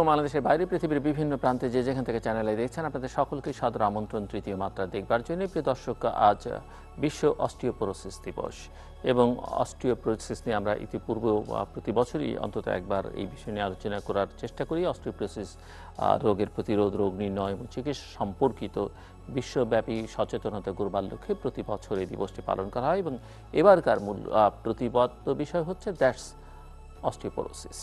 বাংলাদেশের বাইরে পৃথিবীর বিভিন্ন প্রান্তে যে যেখান থেকে চ্যানেলে দেখছেন আপনাদের সকলকে সাদর আমন্ত্রণ তৃতীয় মাত্রা দেখবার জন্য। প্রিয় দর্শক, আজ বিশ্ব অস্টিওপোরোসিস দিবস এবং অস্টিওপোরোসিস নিয়ে আমরা ইতিপূর্বে প্রতি বছরই অন্তত একবার এই বিষয় নিয়ে আলোচনা করার চেষ্টা করি। অস্টিওপোরোসিস রোগের প্রতিরোধ, রোগ নির্ণয় এবং চিকিৎসা সম্পর্কিত বিশ্বব্যাপী সচেতনতা গড়বার লক্ষ্যে প্রতি বছর এই দিবসটি পালন করা হয় এবং এবারকার মূল প্রতিপাদ্য বিষয় হচ্ছে দ্যাটস অস্টিওপোরোসিস।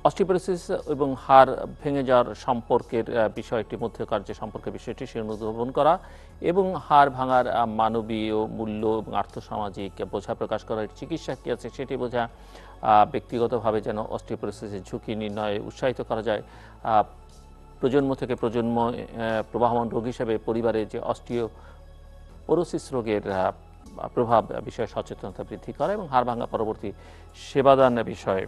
অস্টিওপোরোসিস এবং হাড় ভেঙে যাওয়ার সম্পর্কের বিষয়টি মধ্যকার যে সম্পর্কের বিষয়টি সে অনুধাবন করা এবং হাড় ভাঙার মানবীয় মূল্য এবং আর্থসামাজিক বোঝা প্রকাশ করা, চিকিৎসা কী আছে সেটি বোঝা, ব্যক্তিগতভাবে যেন অস্টিওপোরোসিসের ঝুঁকি নির্ণয়ে উৎসাহিত করা যায়, প্রজন্ম থেকে প্রজন্ম প্রবাহমান রোগ হিসেবে পরিবারে যে অস্টিওপোরোসিস রোগের প্রভাব বিষয়ে সচেতনতা বৃদ্ধি করা এবং হাড় ভাঙা পরবর্তী সেবাদান বিষয়ে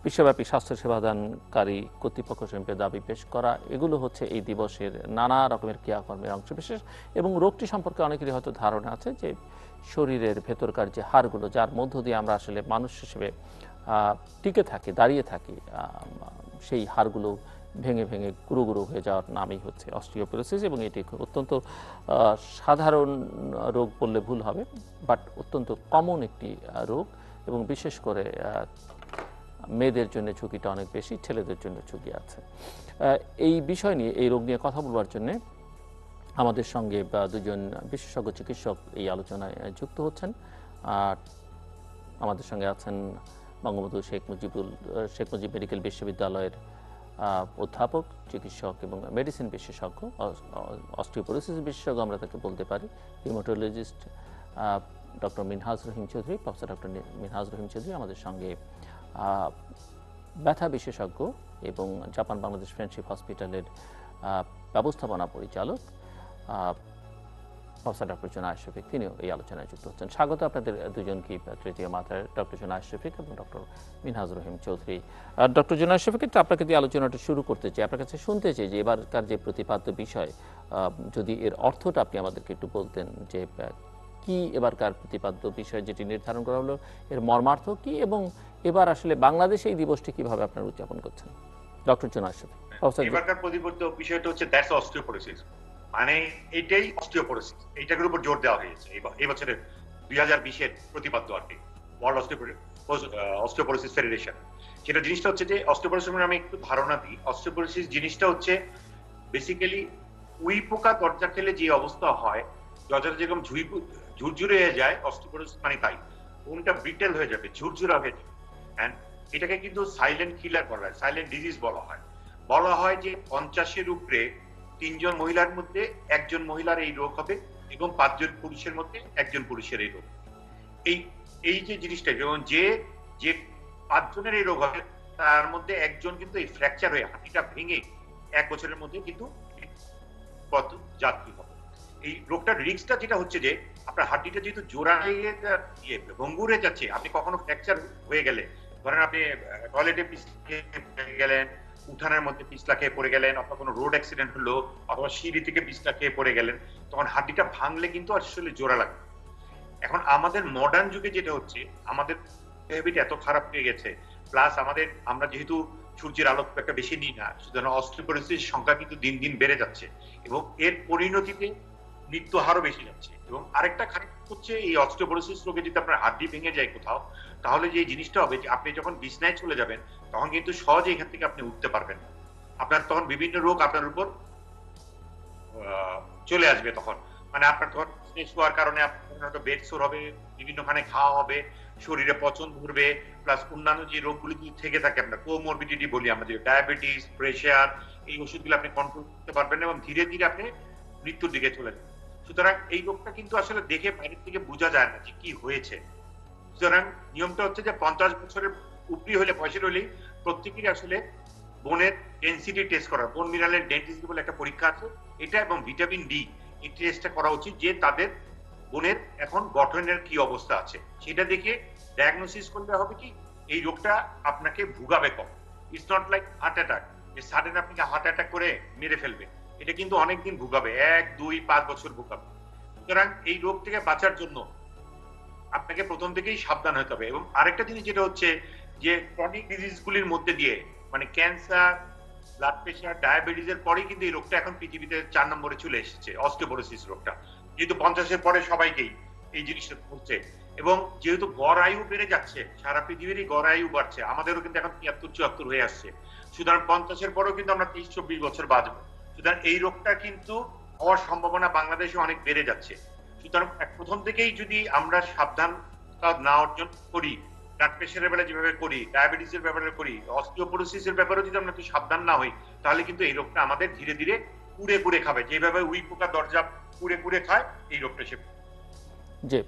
বিশ্বব্যাপী স্বাস্থ্য সেবাদানকারী কর্তৃপক্ষ সম্পর্কে দাবি পেশ করা, এগুলো হচ্ছে এই দিবসের নানা রকমের ক্রিয়াকর্মের অংশবিশেষ। এবং রোগটি সম্পর্কে অনেকেরই হয়তো ধারণা আছে যে শরীরের ভেতরকার যে হাড়গুলো, যার মধ্য দিয়ে আমরা আসলে মানুষ হিসেবে টিকে থাকি, দাঁড়িয়ে থাকি, সেই হাড়গুলো ভেঙে ভেঙে গুঁড়ো গুঁড়ো হয়ে যাওয়ার নামই হচ্ছে অস্টিওপোরোসিস। এবং এটি অত্যন্ত সাধারণ রোগ বললে ভুল হবে, বাট অত্যন্ত কমন একটি রোগ এবং বিশেষ করে মেয়েদের জন্য ঝুঁকিটা অনেক বেশি, ছেলেদের জন্য ঝুঁকি আছে। এই বিষয় নিয়ে, এই রোগ নিয়ে কথা বলবার জন্যে আমাদের সঙ্গে দুজন বিশেষজ্ঞ চিকিৎসক এই আলোচনায় যুক্ত হচ্ছেন। আর আমাদের সঙ্গে আছেন বঙ্গবন্ধু শেখ মুজিব মেডিকেল বিশ্ববিদ্যালয়ের অধ্যাপক, চিকিৎসক এবং মেডিসিন বিশেষজ্ঞ, অস্টিওপোরোসিস বিশেষজ্ঞ আমরা তাকে বলতে পারি, রিউমাটোলজিস্ট ডক্টর মিনহাজ রহিম চৌধুরী, প্রফেসর ডক্টর মিনহাজ রহিম চৌধুরী আমাদের সঙ্গে, ব্যথা বিশেষজ্ঞ এবং জাপান বাংলাদেশ ফ্রেন্ডশিপ হসপিটালের ব্যবস্থাপনা পরিচালক প্রফেসর ডক্টর জোনায়েদ শফিক, তিনিও এই আলোচনায় যুক্ত হচ্ছেন। স্বাগত আপনাদের দুজনকে তৃতীয় মাত্রায়, ডক্টর জোনায়েদ শফিক এবং ডক্টর মিনহাজ রহিম চৌধুরী। ডক্টর জোনায়েদ শফিক, আপনাকে দিয়ে আলোচনাটা শুরু করতে চাই, আপনার কাছে শুনতে চাই যে এবারকার যে প্রতিপাদ্য বিষয়, যদি এর অর্থটা আপনি আমাদেরকে একটু বলতেন যে কি এবারকার প্রতিপাদ্য বিষয় যেটি নির্ধারণ করা হলো, এর মর্মার্থ কি এবং এবার আসলে বাংলাদেশে এই দিবসটি কিভাবে আপনারা উদযাপন করছেন? ডক্টর জোনায়েদ শফিক। এবারকার প্রতিপাদ্য বিষয়টা হচ্ছে দ্যাটস অস্টিওপোরোসিস, মানে এটাই অস্টিওপোরোসিস, এইটার উপর জোর দেওয়া হয়েছে এই বছরের 2020-এর প্রতিপাদ্য আর কি, ওয়ার্ল্ড অস্টিওপোরোসিস ফেডারেশন। সেটা জিনিসটা হচ্ছে যে অস্টিওপোরোসিস আমি একটু ধারণা দিই। অস্টিওপোরোসিস জিনিসটা হচ্ছে বেসিক্যালি উই পোকা দরজা খেলে যে অবস্থা হয়, দরজাটা যেরকম ঝুরঝুরে হয়ে যায়, অস্টিওপোরোসিস মানে তাই, কোনটা ব্রিটেল হয়ে যাবে, ঝুরঝুরা হয়ে যাবে। এন্ড এটাকে কিন্তু সাইলেন্ট কিলার বলা হয়, সাইলেন্ট ডিজিজ বলা হয় যে 50-এর উপরে 3 জন মহিলার মধ্যে 1 জন মহিলার এই রোগ হবে এবং 5 জন পুরুষের মধ্যে 1 জন পুরুষের এই রোগ। এই যে জিনিসটা, যেমন যে 5 জনের এই রোগ হবে তার মধ্যে 1 জন কিন্তু এই ফ্র্যাকচার হয়ে হাঁটুটা ভেঙে 1 বছরের মধ্যে কিন্তু পথ যাত্রী হবে। এই রোগটার রিস্কটা যেটা হচ্ছে যে আপনার হাঁটুটা যেহেতু জোড়া হয়ে ভঙ্গুর হয়ে যাচ্ছে, আপনি কখনো ফ্র্যাকচার হয়ে গেলে, ধরেন আপনি টয়লেটে পিছলে গেলেন, উঠানের মধ্যে পিছলা খেয়ে পড়ে গেলেন, অথবা কোনো রোড অ্যাক্সিডেন্ট হলো, অথবা সিঁড়ি থেকে পিছলা খেয়ে পড়ে গেলেন, তখন হাড্ডিটা ভাঙলে কিন্তু আসলে জোড়া লাগে। এখন আমাদের মডার্ন যুগে যেটা হচ্ছে, আমাদের হ্যাবিট এত খারাপ হয়ে গেছে, প্লাস আমরা যেহেতু সূর্যের আলো খুব একটা বেশি নিই না, সুতরাং অস্টিওপোরোসিস সংখ্যা কিন্তু দিন দিন বেড়ে যাচ্ছে এবং এর পরিণতিতে মৃত্যু হারও বেশি যাচ্ছে। এবং আরেকটা খারাপ হচ্ছে, এই অস্টিওপোরোসিস রোগে যদি আপনার হাড্ডি ভেঙে যায় কোথাও, তাহলে যে জিনিসটা হবে যে আপনি যখন বিছনায় চলে যাবেন তখন কিন্তু সহজে এখান থেকে আপনি উঠতে পারবেন না, আপনার তখন বিভিন্ন রোগ আপনার উপর চলে আসবে। তখন মানে আপনার তখন শোয়ার কারণে আপনার বেড সোর হবে, বিভিন্নখানে খাওয়া হবে, শরীরে পচন ধরবে, প্লাস অন্যান্য যে রোগগুলি থেকে থাকে, আপনার কোমরবিডিটি বলি আমরা, যে ডায়াবেটিস, প্রেশার, এই ওষুধগুলো আপনি কন্ট্রোল করতে পারবেন এবং ধীরে ধীরে আপনি মৃত্যুর দিকে চলে যাবেন। সুতরাং এই রোগটা কিন্তু আসলে দেখে বাইরের থেকে বোঝা যায় না যে কি হয়েছে। সুতরাং নিয়মটা হচ্ছে যে 50 বছরের উপরি হলে, বয়সের হলেই প্রত্যেকেরই আসলে বোনের ডেনসিটি টেস্ট করা, বোন মিনারেল ডেনসিটি বলে একটা পরীক্ষা আছে, এটা এবং ভিটামিন ডি, এই টেস্টটা করা উচিত যে তাদের বোনের এখন গঠনের কি অবস্থা আছে, সেটা দেখে ডায়াগনোসিস করলে হবে কি এই রোগটা আপনাকে ভুগাবে কম। It's not like heart attack, যে সাডেন আপনাকে হার্ট অ্যাটাক করে মেরে ফেলবে, এটা কিন্তু অনেকদিন ভুগাবে, 1, 2, 5 বছর ভুগাবে। সুতরাং এই রোগ থেকে বাঁচার জন্য আপনাকে প্রথম থেকেই সাবধান হতে হবে। এবং আরেকটা জিনিস যেটা হচ্ছে যে ক্রনিক ডিজিজগুলির মধ্যে দিয়ে, মানে ক্যান্সার, ব্লাড প্রেশার, ডায়াবেটিসের পরেই কিন্তু এই রোগটা এখন পৃথিবীতে 4 নম্বরে চলে এসেছে, অস্টিওপোরোসিস রোগটা। যেহেতু 50-এর পরে সবাইকেই এই জিনিসটা হচ্ছে, এবং যেহেতু গড় আয়ু বেড়ে যাচ্ছে, সারা পৃথিবীরই গড় আয়ু বাড়ছে, আমাদেরও কিন্তু এখন 73-74 হয়ে আসছে। সুতরাং 50-এর পরেও কিন্তু আমরা 30-24 বছর বাঁচবো। সুতরাং এই রোগটা কিন্তু হওয়ার সম্ভাবনা বাংলাদেশে অনেক বেড়ে যাচ্ছে। সুতরাং প্রথম থেকেই যদি আমরা সাবধানতা না অর্জন করি, ব্লাড প্রেশারের বেলা যেভাবে করি, ডায়াবেটিসের ব্যাপারে করি, অস্টিওপোরোসিসের ব্যাপারেও যদি আমরা একটু সাবধান না হই, তাহলে কিন্তু এই রোগটা আমাদের ধীরে ধীরে কুড়ে কুড়ে খাবে। যেভাবে উই পোকা দরজা কুড়ে কুড়ে খায়, এই রোগটা সে। জি,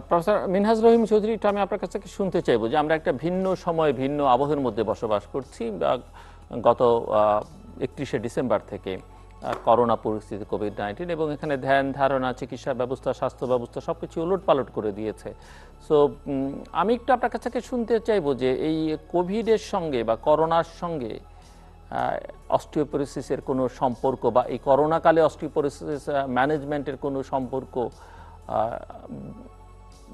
প্রফেসর মিনহাজ রহিম চৌধুরী, একটু আমি আপনার কাছ থেকে শুনতে চাইবো যে আমরা একটা ভিন্ন সময় ভিন্ন আবহের মধ্যে বসবাস করছি। গত 31শে ডিসেম্বর থেকে করোনা পরিস্থিতি, কোভিড-19, এবং এখানে ধ্যান ধারণা, চিকিৎসা ব্যবস্থা, স্বাস্থ্য ব্যবস্থা সবকিছু উলটপালট করে দিয়েছে। সো আমি একটু আপনার কাছ থেকে শুনতে চাইবো যে এই কোভিডের সঙ্গে বা করোনার সঙ্গে অস্টিওপোরোসিসের কোনো সম্পর্ক, বা এই করোনাকালে অস্টিওপোরোসিস ম্যানেজমেন্টের কোনো সম্পর্ক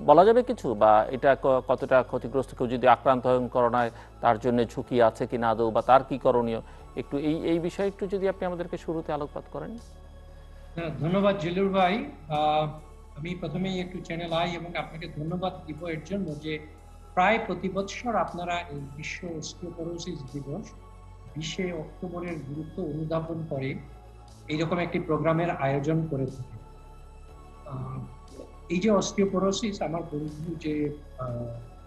বলা যাবে কিছু, বা এটা কতটা ক্ষতিগ্রস্ত, কেউ যদি আক্রান্ত হয় করোনায় তার জন্য ঝুঁকি আছে কি না আদৌ, বা তার কি করণীয়, একটু এই বিষয়ে একটু যদি আপনি আমাদেরকে শুরুতে আলোকপাত করেন। ধন্যবাদ জিলুর ভাই। আমি প্রথমেই একটু চ্যানেল আই এবং আপনাকে ধন্যবাদ দিব এর জন্য যে প্রায় প্রতি বছর আপনারা এই বিশ্ব অস্টিওপোরোসিস দিবস 20শে অক্টোবরের গুরুত্ব অনুধাবন করে এইরকম একটি প্রোগ্রামের আয়োজন করে থাকে। এই যে অস্টিওপোরোসিস, আমার বন্ধু যে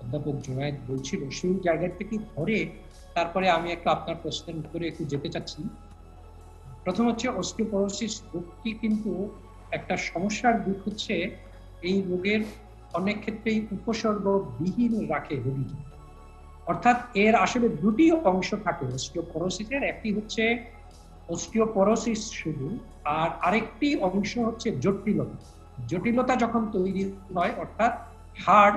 অধ্যাপক জুনায়েদ বলছিল, সেই জায়গা থেকে ধরে তারপরে আমি একটু আপনার প্রশ্নের উত্তরে একটু যেতে চাচ্ছি। প্রথম হচ্ছে, অস্টিওপোরোসিস রোগটি কিন্তু একটা সমস্যার দিক হচ্ছে এই রোগের অনেক ক্ষেত্রেই উপসর্গবিহীন রাখে রোগীকে। অর্থাৎ এর আসলে দুটি অংশ থাকে অস্টিওপোরোসিসের। একটি হচ্ছে অস্টিওপোরোসিস শুধু, আর আরেকটি অংশ হচ্ছে জটিলতা। জটিলতা যখন তৈরি হয়, অর্থাৎ হাড়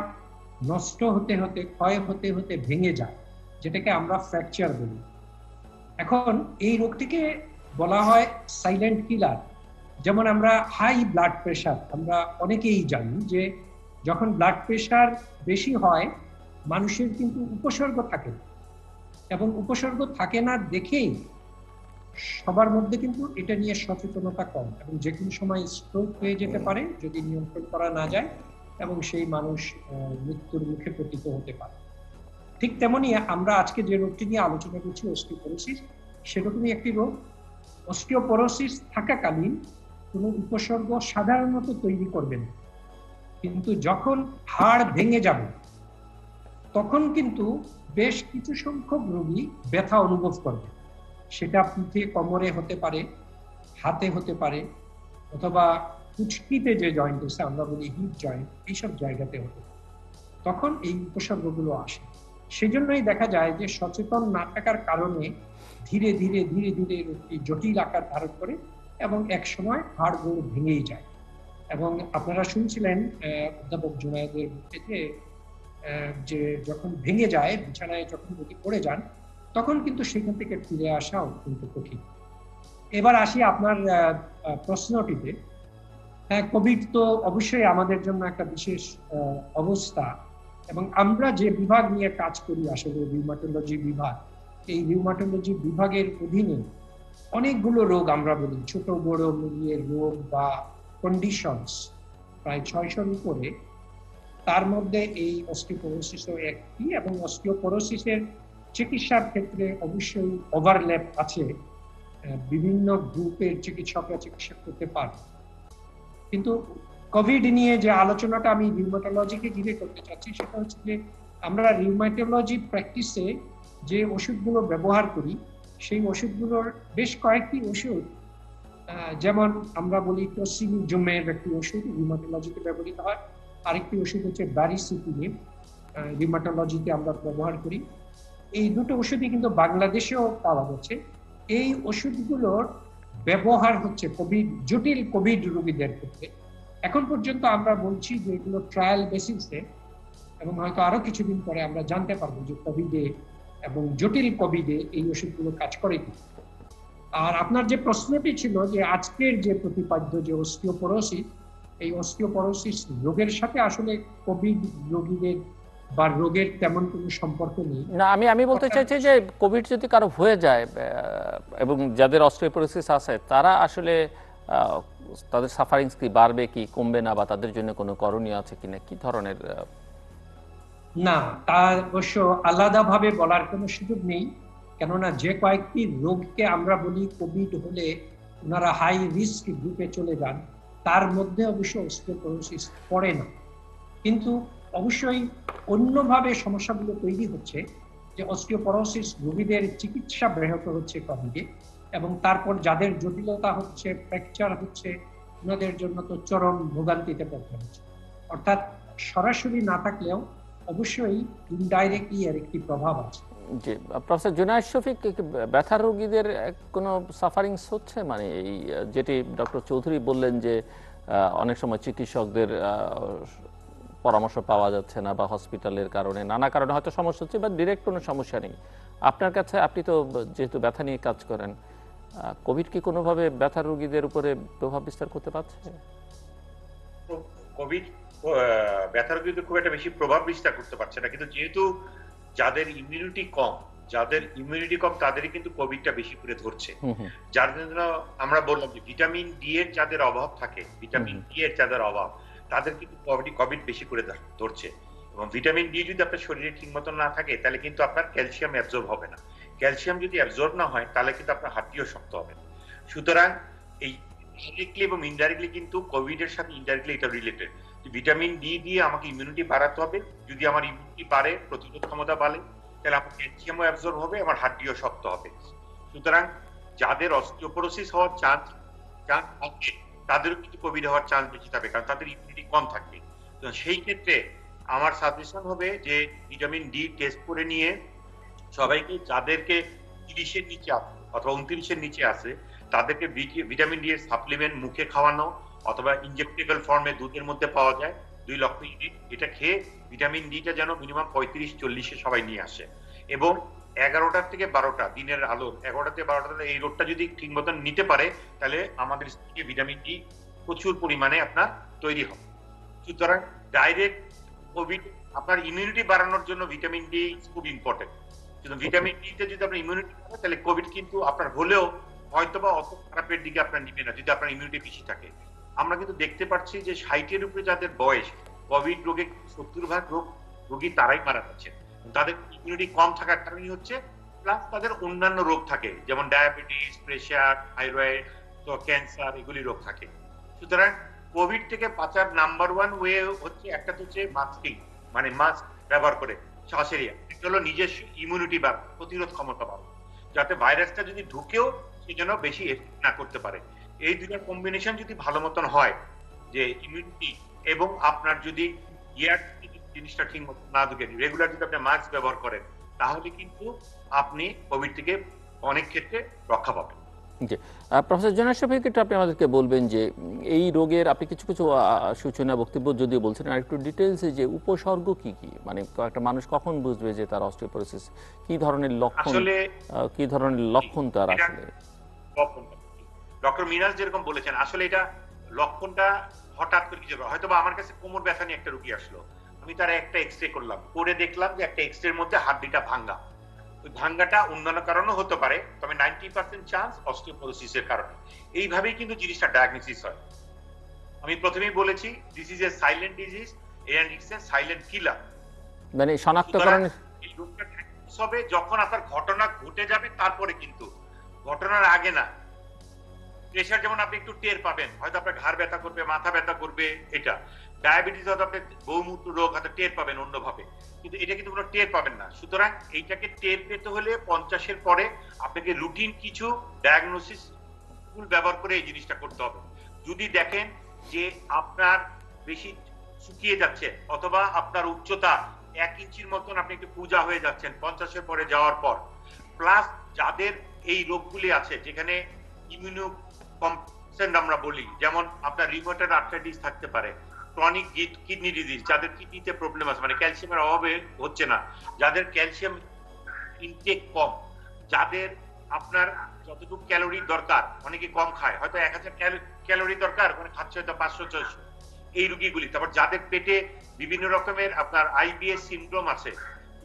নষ্ট হতে হতে, ক্ষয় হতে হতে ভেঙে যায়, যেটাকে আমরা ফ্র্যাকচার বলি। এখন এই রোগটিকে বলা হয় সাইলেন্ট কিলার। যেমন আমরা হাই ব্লাড প্রেশার, আমরা অনেকেই জানি যে যখন ব্লাড প্রেশার বেশি হয় মানুষের কিন্তু উপসর্গ থাকে না, এবং উপসর্গ থাকে না দেখেই সবার মধ্যে কিন্তু এটা নিয়ে সচেতনতা কম, এবং যে কোনো সময় স্ট্রোক হয়ে যেতে পারে যদি নিয়ন্ত্রণ করা না যায়, এবং সেই মানুষ মৃত্যুর মুখে পতিত হতে পারে। ঠিক তেমনি আমরা আজকে যে রোগটি নিয়ে আলোচনা করছি, অস্টিওপোরোসিস, সেরকমই একটি রোগ। অস্টিওপোরোসিস থাকাকালীন কোনো উপসর্গ সাধারণত তৈরি করবে না, কিন্তু যখন হাড় ভেঙে যাবে তখন কিন্তু বেশ কিছু সংখ্যক রোগী ব্যথা অনুভব করবে। সেটা পিঠে, কোমরে হতে পারে, হাতে হতে পারে, অথবা কুচকিতে যে জয়েন্ট আছে, আমরা বলি হিপ জয়েন্ট, এইসব জায়গাতে হতে পারে। তখন এই উপসর্গগুলো আসে। সেজন্যই দেখা যায় যে সচেতন না থাকার কারণে ধীরে ধীরে ধীরে ধীরে রোগটি জটিল আকার ধারণ করে এবং এক সময় হাড়গোড় ভেঙেই যায়। এবং আপনারা শুনছিলেন অধ্যাপক জুনায়েদের মুখে যে যখন ভেঙে যায়, বিছানায় যখন রোগী পড়ে যান, তখন কিন্তু সেখান থেকে ফিরে আসা অত্যন্ত কঠিন। এবার আসি আপনার প্রশ্নটিতে। হ্যাঁ, কোভিড তো অবশ্যই আমাদের জন্য একটা বিশেষ অবস্থা, এবং আমরা যে বিভাগ নিয়ে কাজ করি, আসলে রিউমাটোলজি বিভাগ, এই রিউমাটোলজি বিভাগের অধীনে অনেকগুলো রোগ, আমরা বলি ছোট বড় মিলিয়ে রোগ বা কন্ডিশনস, প্রায় 600-র উপরে। তার মধ্যে এই অস্টিওপোরোসিসও একটি, এবং অস্টিওপোরোসিসের চিকিৎসার ক্ষেত্রে অবশ্যই ওভারল্যাপ আছে, বিভিন্ন গ্রুপের চিকিৎসকরা চিকিৎসা করতে পারে। কিন্তু কোভিড নিয়ে যে আলোচনাটা আমি রিউমাটোলজিকে ঘিরে করতে চাচ্ছি, সেটা হচ্ছে যে আমরা রিউমাটোলজি প্র্যাকটিসে যে ওষুধগুলো ব্যবহার করি, সেই ওষুধগুলোর বেশ কয়েকটি ওষুধ, যেমন আমরা বলি টসিলিজুমেব একটি ওষুধ রিউমাটোলজিতে ব্যবহৃত হয়, আরেকটি ওষুধ হচ্ছে ব্যারিসিটিনিব, রিউমাটোলজিতে আমরা ব্যবহার করি। এই দুটো ওষুধই কিন্তু বাংলাদেশেও পাওয়া যাচ্ছে। এই ওষুধগুলোর ব্যবহার হচ্ছে জটিল কোভিড রোগীদের ক্ষেত্রে। এখন পর্যন্ত আমরা বলছি যে এগুলো ট্রায়াল বেসিসে, এবং হয়তো আরো কিছুদিন পরে আমরা জানতে পারবো যে কোভিডে এবং জটিল কোভিডে এই ওষুধগুলো কাজ করে কি। আর আপনার যে প্রশ্নটি ছিল যে আজকের যে প্রতিপাদ্য যে অস্টিওপোরোসিস, এই অস্টিওপোরোসিস রোগের সাথে আসলে কোভিড রোগীদের বা রোগের তেমন কোনো সম্পর্ক নেই। না, আমি আমি বলতে অর্থাৎ চাইছি যে কোভিড যদি কারো হয়ে যায় এবং যাদের অস্টিওপোরোসিস আছে তারা আসলে তাদের সাফারিংস কি বাড়বে কি কমবে না, বা তাদের জন্য কোনো করণীয় আছে কিনা, কি ধরনের না, তা অবশ্য আলাদাভাবে বলার কোনো সুযোগ নেই। কেননা যে কয়েকটি রোগকে আমরা বলি কোভিড হলে ওনারা হাই রিস্ক গ্রুপে চলে যান, তার মধ্যে অবশ্য অস্টিওপোরোসিস পড়ে না। কিন্তু অবশ্যই অন্যভাবে সমস্যাগুলো তৈরি হচ্ছে, যে অস্টিওপোরোসিস রোগীদের চিকিৎসা ব্যাহত হচ্ছে কোভিডে, এবং তারপর যাদের জটিলতা হচ্ছে, ফ্র্যাকচার হচ্ছে, ওনাদের জন্য তো চরম ভোগান্তিতে পড়তে হচ্ছে। অর্থাৎ সরাসরি না থাকলেও অবশ্যই ইনডাইরেক্টলি এর একটি প্রভাব আছে। যে প্রফেসর জুনায়েদ শফিক, ব্যথার রোগীদের কোনো সাফারিংস হচ্ছে, মানে এই যেটি ডক্টর চৌধুরী বললেন যে অনেক সময় চিকিৎসকদের পরামর্শ পাওয়া যাচ্ছে না, বা হসপিটালের কারণে নানা কারণে হয়তো সমস্যা হচ্ছে, বা ডিরেক্ট কোনো সমস্যা নেই। আপনার কাছে, আপনি তো যেহেতু ব্যথা নিয়ে কাজ করেন, কোভিড কি কোনোভাবে ব্যথার রোগীদের উপরে প্রভাব বিস্তার করতে পারছে? কোভিড ব্যথার রোগীদের খুব একটা বেশি প্রভাব বিস্তার করতে পারছে না, কিন্তু যেহেতু যাদের ইমিউনিটি কম তাদেরই কিন্তু কোভিডটা বেশি করে ধরছে। যার জন্য আমরা বললাম যে ভিটামিন ডি এর যাদের অভাব থাকে, ভিটামিন ডি এর যাদের অভাব, তাদের কিন্তু কোভিড বেশি করে ধরছে। এবং ভিটামিন ডি যদি আপনার শরীরে ঠিক মতো না থাকে, তাহলে কিন্তু আপনার ক্যালসিয়াম অ্যাবজর্ব হবে না। ক্যালসিয়াম যদি অ্যাবজর্ব না হয়, তাহলে কিন্তু আপনার হাড়টিও শক্ত হবে না। সুতরাং এই ডাইরেক্টলি এবং ইনডাইরেক্টলি কিন্তু কোভিড এর সাথে ইনডাইরেক্টলি এটা রিলেটেড। ভিটামিন ডি দিয়ে আমাকে ইমিউনিটি বাড়াতে হবে। যদি আমার ইমিউনিটি বাড়ে, প্রতিরোধ ক্ষমতা বাড়ে, তাহলে আমার ক্যালসিয়ামও অ্যাবজর্ব হবে, আমার হাড়টিও শক্ত হবে। সুতরাং যাদের অস্টিওপোরোসিস হওয়ার চান্স থাকে, তাদেরও কিন্তু কোভিড হওয়ার চান্স বেশি থাকবে, কারণ তাদের ইমিউনিটি কম থাকবে। তো সেই ক্ষেত্রে আমার সাজেশন হবে যে ভিটামিন ডি টেস্ট করে নিয়ে সবাইকে, যাদেরকে 30-এর নিচে আছে অথবা 29-এর নিচে আছে, তাদেরকে ভিটামিন ডি এর সাপ্লিমেন্ট মুখে খাওয়ানো, অথবা ইনজেক্টেবল ফর্মে দুধের মধ্যে পাওয়া যায় 2 লক্ষ ইউনিট, এটা খেয়ে ভিটামিন ডিটা যেন মিনিমাম 35-40-এ সবাই নিয়ে আসে। এবং 11টা থেকে 12টা দিনের আলো, 11টা থেকে 12টা এই রোদটা যদি ঠিক মতন নিতে পারে, তাহলে আমাদের স্কিনে ভিটামিন ডি প্রচুর পরিমাণে আপনার তৈরি হবে। সুতরাং ডাইরেক্ট কোভিড, আপনার ইমিউনিটি বাড়ানোর জন্য ভিটামিন ডি খুব ইম্পর্টেন্ট। কিন্তু ভিটামিন ডি তে যদি আপনার ইমিউনিটি বাড়ে, তাহলে কোভিড কিন্তু আপনার হলেও হয়তোবা অত খারাপের দিকে আপনার নিবে না, যদি আপনার ইমিউনিটি বেশি থাকে। আমরা কিন্তু দেখতে পাচ্ছি যে 60-এর উপরে যাদের বয়স, কোভিড রোগে 70% রোগী তারাই মারা যাচ্ছে। তাদের ইমিউনিটি কম থাকার কারণই হচ্ছে, প্লাস তাদের অন্যান্য রোগ থাকে, যেমন ডায়াবেটিস, প্রেশার, থাইরয়েড, তো ক্যান্সার, এগুলি রোগ থাকে। সুতরাং কোভিড থেকে বাঁচার নাম্বার 1 ওয়ে হচ্ছে, একটা হচ্ছে মাস্কিং, মানে মাস্ক ব্যবহার করে শ্বাসের এটা হলো নিজস্ব ইমিউনিটি বা প্রতিরোধ ক্ষমতা বাড়ানো, যাতে ভাইরাসটা যদি ঢুকেও সে যেন বেশি এফেক্ট না করতে পারে। এই দুইটার কম্বিনেশন যদি ভালো মতন হয়, যে ইমিউনিটি এবং আপনার যদি ইয়ার জিনিসটা ঠিক মতো না ঢুকে, রেগুলার যদি আপনি মাস্ক ব্যবহার করেন, তাহলে কিন্তু আপনি কোভিড থেকে অনেক ক্ষেত্রে রক্ষা পাবেন। জি, প্রফেসর জুনায়েদ শফিক, একটু আপনি আমাদেরকে বলবেন যে এই রোগের, আপনি কিছু কিছু সূচনা বক্তব্য যদিও বলছেন, আর একটু ডিটেইলসে যে উপসর্গ কি কি, মানে একটা মানুষ কখন বুঝবে যে তার অস্টিওপোরোসিস, কি ধরনের লক্ষণ, কি ধরনের লক্ষণ তার আসলে? ডক্টর মিনাজ যেরকম বলেছেন, আসলে এটা লক্ষণটা হঠাৎ করে কিছু, হয়তো আমার কাছে কোমর ব্যথা নিয়ে একটা রোগী আসলো, আমি তার একটা এক্সরে করলাম, করে দেখলাম যে একটা এক্সরের মধ্যে হাড়টা ভাঙা। ওই ভাঙ্গাটা অন্যান্য কারণেও হতে পারে, তবে 90% চান্স অস্টিওপোরোসিসের কারণে। এইভাবেই কিন্তু জিনিসটা ডায়াগনোসিস হয়। আমি প্রথমেই বলেছি, this is a silent disease and it's a silent killer. মানে শনাক্তকরণ এই রোগটা হবে যখন আপনার ঘটনা ঘটে যাবে, তারপরে, কিন্তু ঘটনার আগে না। প্রেশার যেমন আপনি একটু টের পাবেন, হয়তো আপনার ঘাড় ব্যথা করবে, মাথা ব্যথা করবে, এটা। ডায়াবেটিস হয়তো আপনি বহুমূত্র রোগ হয়তো টের পাবেন অন্যভাবে, কিন্তু এটা কিন্তু কোনো টের পাবেন না। সুতরাং এইটাকে টের পেতে হলে 50-এর পরে আপনাকে রুটিন কিছু ডায়াগনোসিস টুল ব্যবহার করে এই জিনিসটা করতে হবে। যদি দেখেন যে আপনার বেশি শুকিয়ে যাচ্ছে, অথবা আপনার উচ্চতা 1 ইঞ্চির মতন আপনি একটু পূজা হয়ে যাচ্ছেন 50-এর পরে যাওয়ার পর, প্লাস যাদের এই রোগগুলি আছে যেখানে ইমিউনো কমপ্লেক্স আমরা বলি, যেমন আপনার রিউমেটয়েড আর্থ্রাইটিস থাকতে পারে, ক্রনিক কিডনি ডিজিজ, যাদের কিডনিতে প্রবলেম আছে, মানে ক্যালসিয়ামের অভাবে হচ্ছে না, যাদের ক্যালসিয়াম ইনটেক কম, যাদের আপনার যতটুকু ক্যালোরি দরকার অনেকে কম খায়, হয়তো 1000 ক্যালোরি দরকার, মানে খাচ্ছে হয়তো 500-600, এই রোগীগুলি, তারপর যাদের পেটে বিভিন্ন রকমের আপনার আইবিএস সিনড্রোম আছে,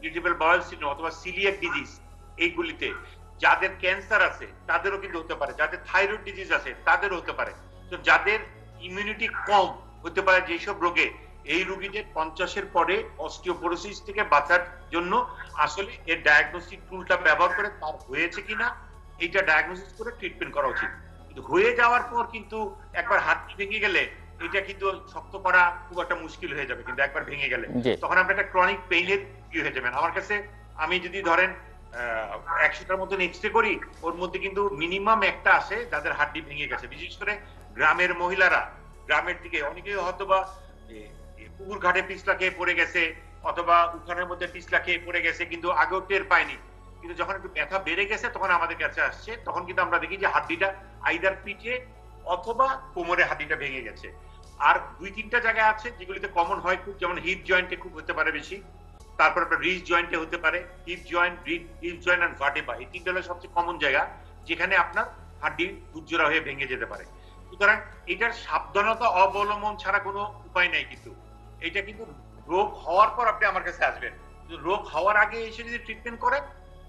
ইরিটেবল বাউল সিনড্রোম অথবা সিলিয়াক ডিজিজ, এইগুলিতে যাদের ক্যান্সার আছে তাদেরও কিন্তু হতে পারে, যাদের থাইরয়েড ডিজিজ আছে তাদেরও হতে পারে। তো যাদের ইমিউনিটি কম হতে পারে যেসব রোগে, এই রোগীদের 50-এর পরে অস্টিওপোরোসিস থেকে বাঁচার জন্য আসলে এর ডায়াগনস্টিক টুলটা ব্যবহার করে তার হয়েছে কিনা এইটা ডায়াগনোসিস করে ট্রিটমেন্ট করা উচিত। কিন্তু হয়ে যাওয়ার পর কিন্তু একবার হাড়টি ভেঙে গেলে এটা কিন্তু শক্ত করা খুব একটা মুশকিল হয়ে যাবে, কিন্তু একবার ভেঙে গেলে তখন আমরা একটা ক্রনিক পেইনের হয়ে যাবেন। আমার কাছে আমি যদি ধরেন 100টার মতন এক্সরে করি, ওর মধ্যে কিন্তু মিনিমাম একটা আসে যাদের হাড্ডি ভেঙে গেছে। বিশেষ করে গ্রামের মহিলারা, গ্রামের দিকে অনেকেই হয়তো বা পুকুর ঘাটে পিছলা খেয়ে পড়ে গেছে অথবা উঠানের মধ্যে পিছলা খেয়ে পড়ে গেছে, কিন্তু আগেও টের পায়নি, কিন্তু যখন একটু ব্যথা বেড়ে গেছে তখন আমাদের কাছে আসছে, তখন কিন্তু আমরা দেখি যে হাড্ডিটা আইদার পিঠে অথবা কোমরে হাড্ডিটা ভেঙে গেছে। আর 2-3টা জায়গা আছে যেগুলিতে কমন হয় খুব, যেমন হিপ জয়েন্টে খুব হতে পারে বেশি, তারপর আপনার রিস্ট জয়েন্টে হতে পারে, hip joint, hip joint and vertebra, এই তিনটা হলো সবচেয়ে কমন জায়গা যেখানে আপনার হাড্ডি গুজ্জরা হয়ে ভেঙে যেতে পারে। সুতরাং এটার সাবধানতা অবলম্বন ছাড়া কোনো উপায় নাই। কিন্তু এটা কিন্তু রোগ হওয়ার পর আপনি আমার কাছে আসবেন, রোগ হওয়ার আগে এসে যদি ট্রিটমেন্ট করেন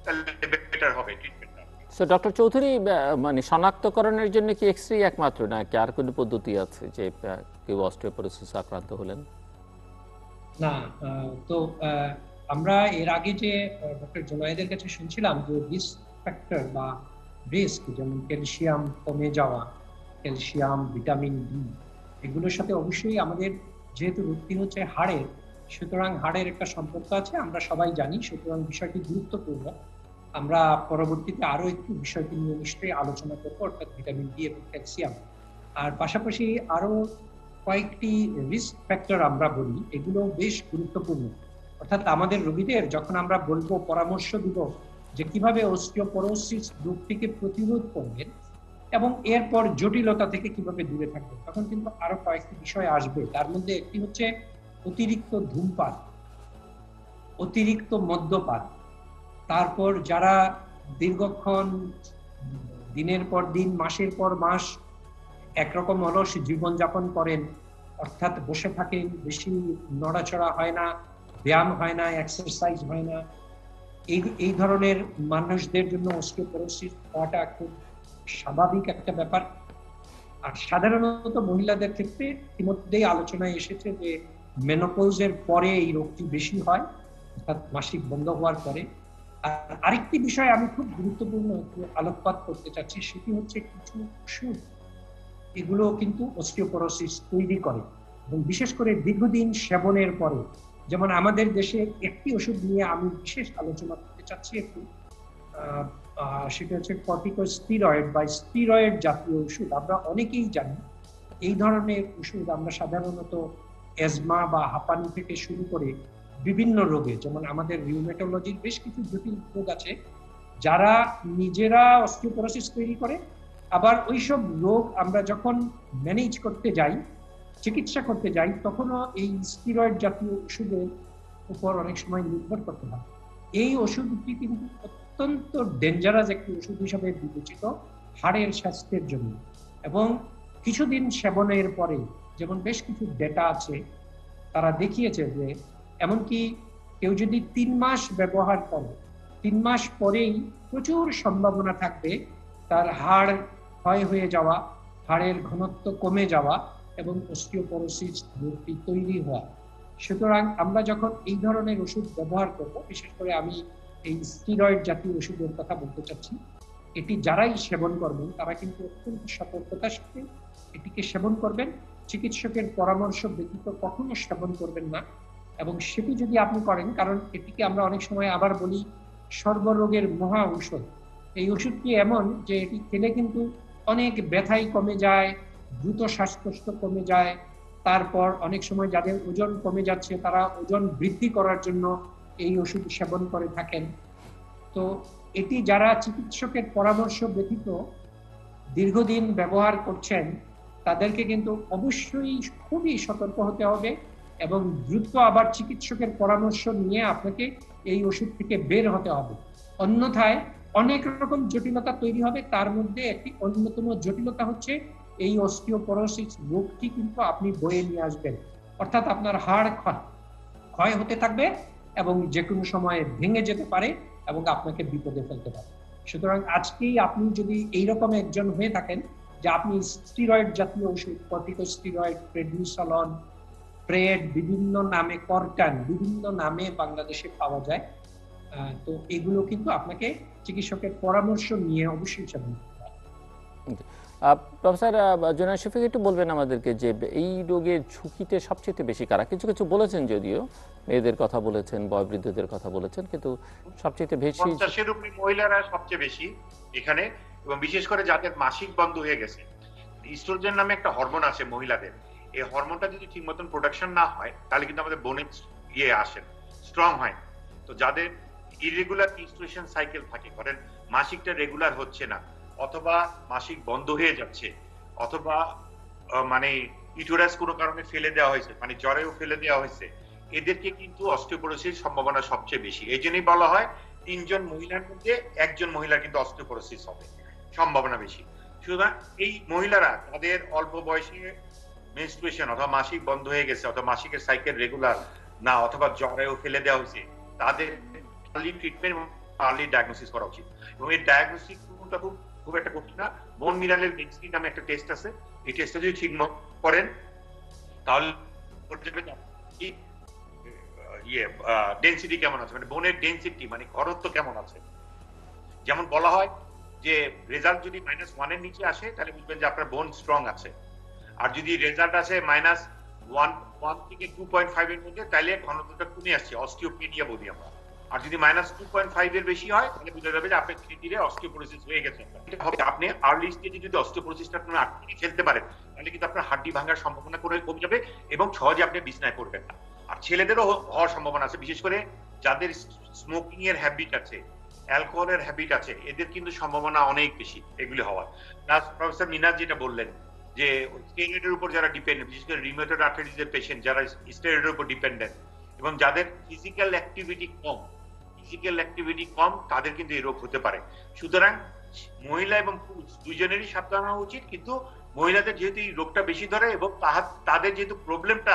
তাহলে বেটার হবে ট্রিটমেন্টটা। সো ডক্টর চৌধুরী, মানে শনাক্তকরণের জন্য কি এক্সরে একমাত্র, নাকি আর কোনো পদ্ধতি আছে যে কেউ অস্টিওপোরোসিস আক্রান্ত হলেন? না, তো আমরা এর আগে যে ডক্টর জুনায়েদের কাছে শুনছিলাম যে রিস্ক ফ্যাক্টর বা রিস্ক, যেমন ক্যালসিয়াম কমে যাওয়া, ক্যালসিয়াম, ভিটামিন ডি, এগুলোর সাথে অবশ্যই আমাদের, যেহেতু রোগটি হচ্ছে হাড়ের, সুতরাং হাড়ের একটা সম্পর্ক আছে, আমরা সবাই জানি। সুতরাং বিষয়টি গুরুত্বপূর্ণ। আমরা পরবর্তীতে আরো একটু বিষয়টি নিয়ে নিশ্চয়ই আলোচনা করবো, অর্থাৎ ভিটামিন ডি এবং ক্যালসিয়াম। আর পাশাপাশি আরো কয়েকটি রিস্ক ফ্যাক্টর আমরা বলি, এগুলো বেশ গুরুত্বপূর্ণ। অর্থাৎ আমাদের রোগীদের যখন আমরা বলবো, পরামর্শ দিব যে কিভাবে অস্টিওপোরোসিস রোগটিকে প্রতিরোধ করবেন এবং এরপর জটিলতা থেকে কিভাবে দূরে থাকবেন, তখন কিন্তু আরো কয়েকটি বিষয় আসবে। তার মধ্যে একটি হচ্ছে অতিরিক্ত ধূমপান, অতিরিক্ত মদ্যপান, তারপর যারা দীর্ঘক্ষণ দিনের পর দিন, মাসের পর মাস একরকম অলস জীবনযাপন করেন, অর্থাৎ বসে থাকেন, বেশি নড়াচড়া হয় না, ব্যায়াম হয় না, এক্সারসাইজ হয় না, এই ধরনের মানুষদের জন্য অস্টিওপোরোসিস হওয়াটা খুব স্বাভাবিক একটা ব্যাপার। আর সাধারণত মহিলাদের ক্ষেত্রে ইতিমধ্যেই আলোচনায় এসেছে যে মেনোপজের পরে এই রোগটি বেশি হয়, অর্থাৎ মাসিক বন্ধ হওয়ার পরে। আর আরেকটি বিষয় আমি খুব গুরুত্বপূর্ণ একটু আলোকপাত করতে চাচ্ছি, সেটি হচ্ছে কিছু ওষুধ, এগুলো কিন্তু অস্টিওপোরোসিস তৈরি করে, এবং বিশেষ করে দীর্ঘদিন সেবনের পরে। যেমন আমাদের দেশে একটি ওষুধ নিয়ে আমি বিশেষ আলোচনা করতে চাচ্ছি একটু, সেটা হচ্ছে কর্টিকোস্টেরয়েড বা স্টেরয়েড জাতীয় ওষুধ। আমরা অনেকেই জানি এই ধরনের ওষুধ আমরা সাধারণত অ্যাজমা বা হাঁপানি থেকে শুরু করে বিভিন্ন রোগে, যেমন আমাদের রিউমেটোলজির বেশ কিছু জটিল রোগ আছে যারা নিজেরা অস্টিওপোরোসিস তৈরি করে। আবার ওইসব রোগ আমরা যখন ম্যানেজ করতে যাই, চিকিৎসা করতে যাই, তখনও এই স্টেরয়েড জাতীয় ওষুধের উপর অনেক সময় নির্ভর করতে হয়। এই ওষুধটি কিন্তু অত্যন্ত ডেঞ্জারাস একটি ওষুধ হিসাবে বিবেচিত হাড়ের স্বাস্থ্যের জন্য, এবং কিছুদিন সেবনের পরে, যেমন বেশ কিছু ডেটা আছে, তারা দেখিয়েছে যে এমনকি কেউ যদি 3 মাস ব্যবহার করে, 3 মাস পরেই প্রচুর সম্ভাবনা থাকবে তার হাড় ক্ষয় হয়ে যাওয়া, হাড়ের ঘনত্ব কমে যাওয়া এবং অস্টিওপোরোসিস রোগটি তৈরি হওয়া। সুতরাং আমরা যখন এই ধরনের ওষুধ ব্যবহার করব, বিশেষ করে আমি এই স্টেরয়েড জাতীয় ওষুধের কথা বলতে চাচ্ছি, এটি যারাই সেবন করবেন তারা কিন্তু অত্যন্ত সতর্কতার সাথে এটিকে সেবন করবেন। চিকিৎসকের পরামর্শ ব্যতীত কখনো সেবন করবেন না। এবং সেটি যদি আপনি করেন, কারণ এটিকে আমরা অনেক সময় আবার বলি সর্বরোগের মহা ঔষধ। এই ওষুধটি এমন যে এটি খেলে কিন্তু অনেক ব্যথাই কমে যায়, দ্রুত শ্বাসকষ্ট কমে যায়। তারপর অনেক সময় যাদের ওজন কমে যাচ্ছে তারা ওজন বৃদ্ধি করার জন্য এই ওষুধ সেবন করে থাকেন। তো এটি যারা চিকিৎসকের পরামর্শ ব্যতীত দীর্ঘদিন ব্যবহার করছেন তাদেরকে কিন্তু অবশ্যই খুবই সতর্ক হতে হবে এবং দ্রুত আবার চিকিৎসকের পরামর্শ নিয়ে আপনাকে এই ওষুধ থেকে বের হতে হবে। অন্যথায় অনেক রকম জটিলতা তৈরি হবে। তার মধ্যে একটি অন্যতম জটিলতা হচ্ছে এই অস্টিওপোরোসিস রোগটি কিন্তু আপনি বয়ে নিয়ে আসবেন। অর্থাৎ আপনার হাড় ক্ষয় হতে থাকবে এবং যে কোনো সময় ভেঙে যেতে পারে এবং আপনাকে বিপদে ফেলতে পারে। সুতরাং আজকেই আপনি যদি এইরকম একজন হয়ে থাকেন যে আপনি স্টেরয়েড জাতীয় ওষুধ, কর্টিকোস্টেরয়েড, প্রেডনিসোলন, প্রেড, বিভিন্ন নামে, কর্টান, বিভিন্ন নামে বাংলাদেশে পাওয়া যায়, তো এগুলো কিন্তু আপনাকে চিকিৎসকের পরামর্শ নিয়ে অবশ্যই সেবন করতে হবে। প্রফেসর জোনায়েদ শফিক, একটু বলবেন আমাদেরকে যে এই রোগের ঝুঁকিতে সবচেয়ে বেশি কারা? কিছু কিছু বলেছেন, যদিও মেয়েদের কথা বলেছেন, বয়োবৃদ্ধদের কথা বলেছেন, কিন্তু সবচেয়ে বেশি 50-এর উপরে মহিলারা সবচেয়ে বেশি এখানে, এবং বিশেষ করে যাদের মাসিক বন্ধ হয়ে গেছে। ইস্ট্রোজেন নামে একটা হরমোন আছে মহিলাদের, এই হরমোনটা যদি ঠিক মতন প্রোডাকশন না হয় তাহলে কিন্তু আমাদের বোনে আসে, স্ট্রং হয়। তো যাদের ইরেগুলার মেনস্ট্রুয়েশন সাইকেল থাকে, করেন মাসিকটা রেগুলার হচ্ছে না, অথবা মাসিক বন্ধ হয়ে যাচ্ছে, অথবা মানে ইউটেরাস কোনো কারণে ফেলে দেওয়া হয়েছে, মানে জ্বরেও ফেলে দেওয়া হয়েছে, এদেরকে কিন্তু অস্টিওপোরোসিস সম্ভাবনা সবচেয়ে বেশি। এই জন্যই বলা হয় 3 জন মহিলার মধ্যে 1 জন মহিলার কিন্তু অস্টিওপোরোসিস হবে, সম্ভাবনা বেশি। সুতরাং এই মহিলারা তাদের অল্প বয়সে মেনস্ট্রুয়েশন অথবা মাসিক বন্ধ হয়ে গেছে, অথবা মাসিকের সাইকেল রেগুলার না, অথবা জ্বরেও ফেলে দেওয়া হয়েছে, তাদের আর্লি ট্রিটমেন্ট, আর্লি ডায়াগনোসিস করা উচিত। এবং এই ডায়াগনোসিসটা খুব একটা কঠিন না। বোন মিনারেল ডেন্সিটি নামে একটা টেস্ট আছে, এই টেস্টটা যদি ঠিক করেন তাহলে ডেন্সিটি কেমন আছে, মানে বোনের ডেন্সিটি মানে ঘনত্ব কেমন আছে। যেমন বলা হয় যে রেজাল্ট যদি -1 এর নিচে আসে তাহলে বুঝবেন যে আপনার বোন স্ট্রং আছে, আর যদি রেজাল্ট আসে -1 থেকে 2.5 এর মধ্যে তাহলে ঘনত্বটা কমে আসছে, অস্টিওপেনিয়া বলি আমরা। আর যদি -2.5 এর বেশি হয় তাহলে বোঝা যাবে যে আপনার ধীরে ধীরে অস্টিওপোরোসিস হয়ে গেছে। এটা হবে আপনি আর্লি স্টেজে যদি অস্টিওপোরোসিসটা আপনি আটকে ফেলতে পারেন তাহলে কিন্তু আপনার হাড্ডি ভাঙার সম্ভাবনা কমে যাবে এবং সহজে আপনি বিছনায় পড়বেন না। আর ছেলেদেরও হওয়ার সম্ভাবনা আছে, বিশেষ করে যাদের স্মোকিং এর হ্যাবিট আছে, অ্যালকোহলের হ্যাবিট আছে, এদের কিন্তু সম্ভাবনা অনেক বেশি এগুলি হওয়ার। প্রফেসর মিনাজ যেটা বললেন যে স্টেরয়েডের উপর যারা ডিপেন্ডেন্ট, বিশেষ করে রিউমেটয়েড আর্থ্রাইটিসের পেশেন্ট যারা স্টেরয়েডের উপর ডিপেন্ডেন্ট এবং যাদের ফিজিক্যাল অ্যাক্টিভিটি কম, তাদের কিন্তু এই রোগ হতে পারে। সুতরাং মহিলা এবং পুরুষ দুইজনেরই সাবধান হওয়া উচিত, কিন্তু মহিলাদের যেহেতু এই রোগটা বেশি ধরে এবং তাদের যেহেতু প্রবলেমটা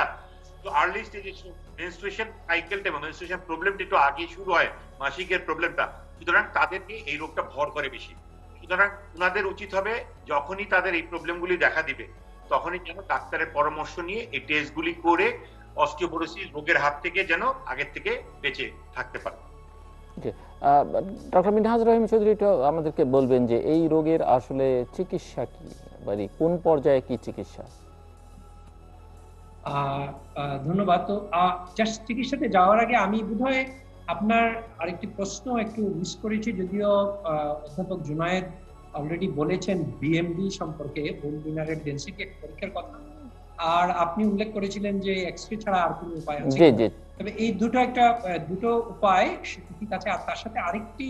আর্লি স্টেজে, মেনস্ট্রুয়েশন সাইকেলটা এবং মেনস্ট্রুয়েশন প্রবলেমটা একটু আগে শুরু হয়, মাসিকের প্রবলেমটা, সুতরাং তাদেরকে এই রোগটা ভর করে বেশি। সুতরাং ওনাদের উচিত হবে যখনই তাদের এই প্রবলেমগুলি দেখা দিবে তখনই যেন ডাক্তারের পরামর্শ নিয়ে এই টেস্টগুলি করে অস্টিওপোরোসিস রোগের হাত থেকে যেন আগের থেকে বেঁচে থাকতে পারে। ডক্টর মিনহাজ রহিম চৌধুরী আমাদেরকে বলবেন যে এই রোগের আসলে চিকিৎসা কি, মানে কোন পর্যায়ে কি চিকিৎসা? ধন্যবাদ। তো জাস্ট চিকিৎসাতে যাওয়ার আগে আমি বোধহয় আপনার আরেকটি প্রশ্ন একটু মিস করেছি, যদিও অধ্যাপক জুনায়েদ অলরেডি বলেছেন বিএমডি সম্পর্কে, বোন মিনারেল ডেন্সিটি পরীক্ষার কথা, আর আপনি উল্লেখ করেছিলেন যে এক্সরে ছাড়া আর কোনো উপায় আছে। তবে এই দুটো উপায় ঠিক আছে। আর তার সাথে আরেকটি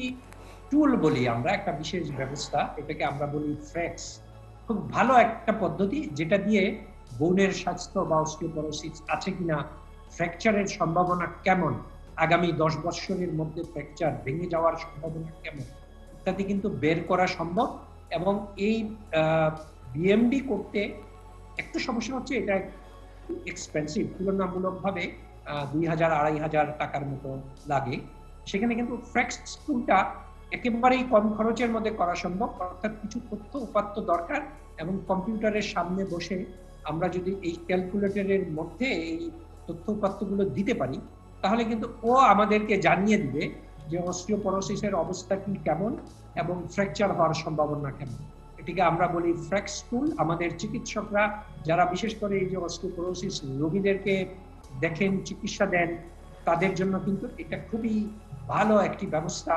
টুল বলি আমরা, একটা বিশেষ ব্যবস্থা, এটাকে আমরা বলি ফ্রেক্স। খুব ভালো একটা পদ্ধতি যেটা দিয়ে বোনের স্বাস্থ্য বা অস্টিওপোরোসিস আছে কিনা, ফ্র্যাকচারের সম্ভাবনা কেমন, আগামী 10 বছরের মধ্যে ফ্র্যাকচার ভেঙে যাওয়ার সম্ভাবনা কেমন ইত্যাদি কিন্তু বের করা সম্ভব। এবং এই বিএমডি করতে একটা সমস্যা হচ্ছে এটা এক্সপেন্সিভ, তুলনামূলকভাবে 2000-2500 টাকার মতো লাগে। সেখানে কিন্তু ফ্রেক্স টুলটা একেবারেই কম খরচের মধ্যে করা সম্ভব। অর্থাৎ কিছু তথ্য উপাত্ত দরকার এবং কম্পিউটারের সামনে বসে আমরা যদি এই ক্যালকুলেটরের মধ্যে এই তথ্য উপাত্তগুলো দিতে পারি তাহলে কিন্তু ও আমাদেরকে জানিয়ে দিবে যে অস্টিওপোরোসিসের অবস্থা কি, কেমন এবং ফ্র্যাকচার হওয়ার সম্ভাবনা কেমন। এটিকে আমরা বলি ফ্রেক্স টুল। আমাদের চিকিৎসকরা যারা বিশেষ করে এই যে অস্টিওপোরোসিস রোগীদেরকে দেখেন, চিকিৎসা দেন, তাদের জন্য কিন্তু এটা খুবই ভালো একটি ব্যবস্থা।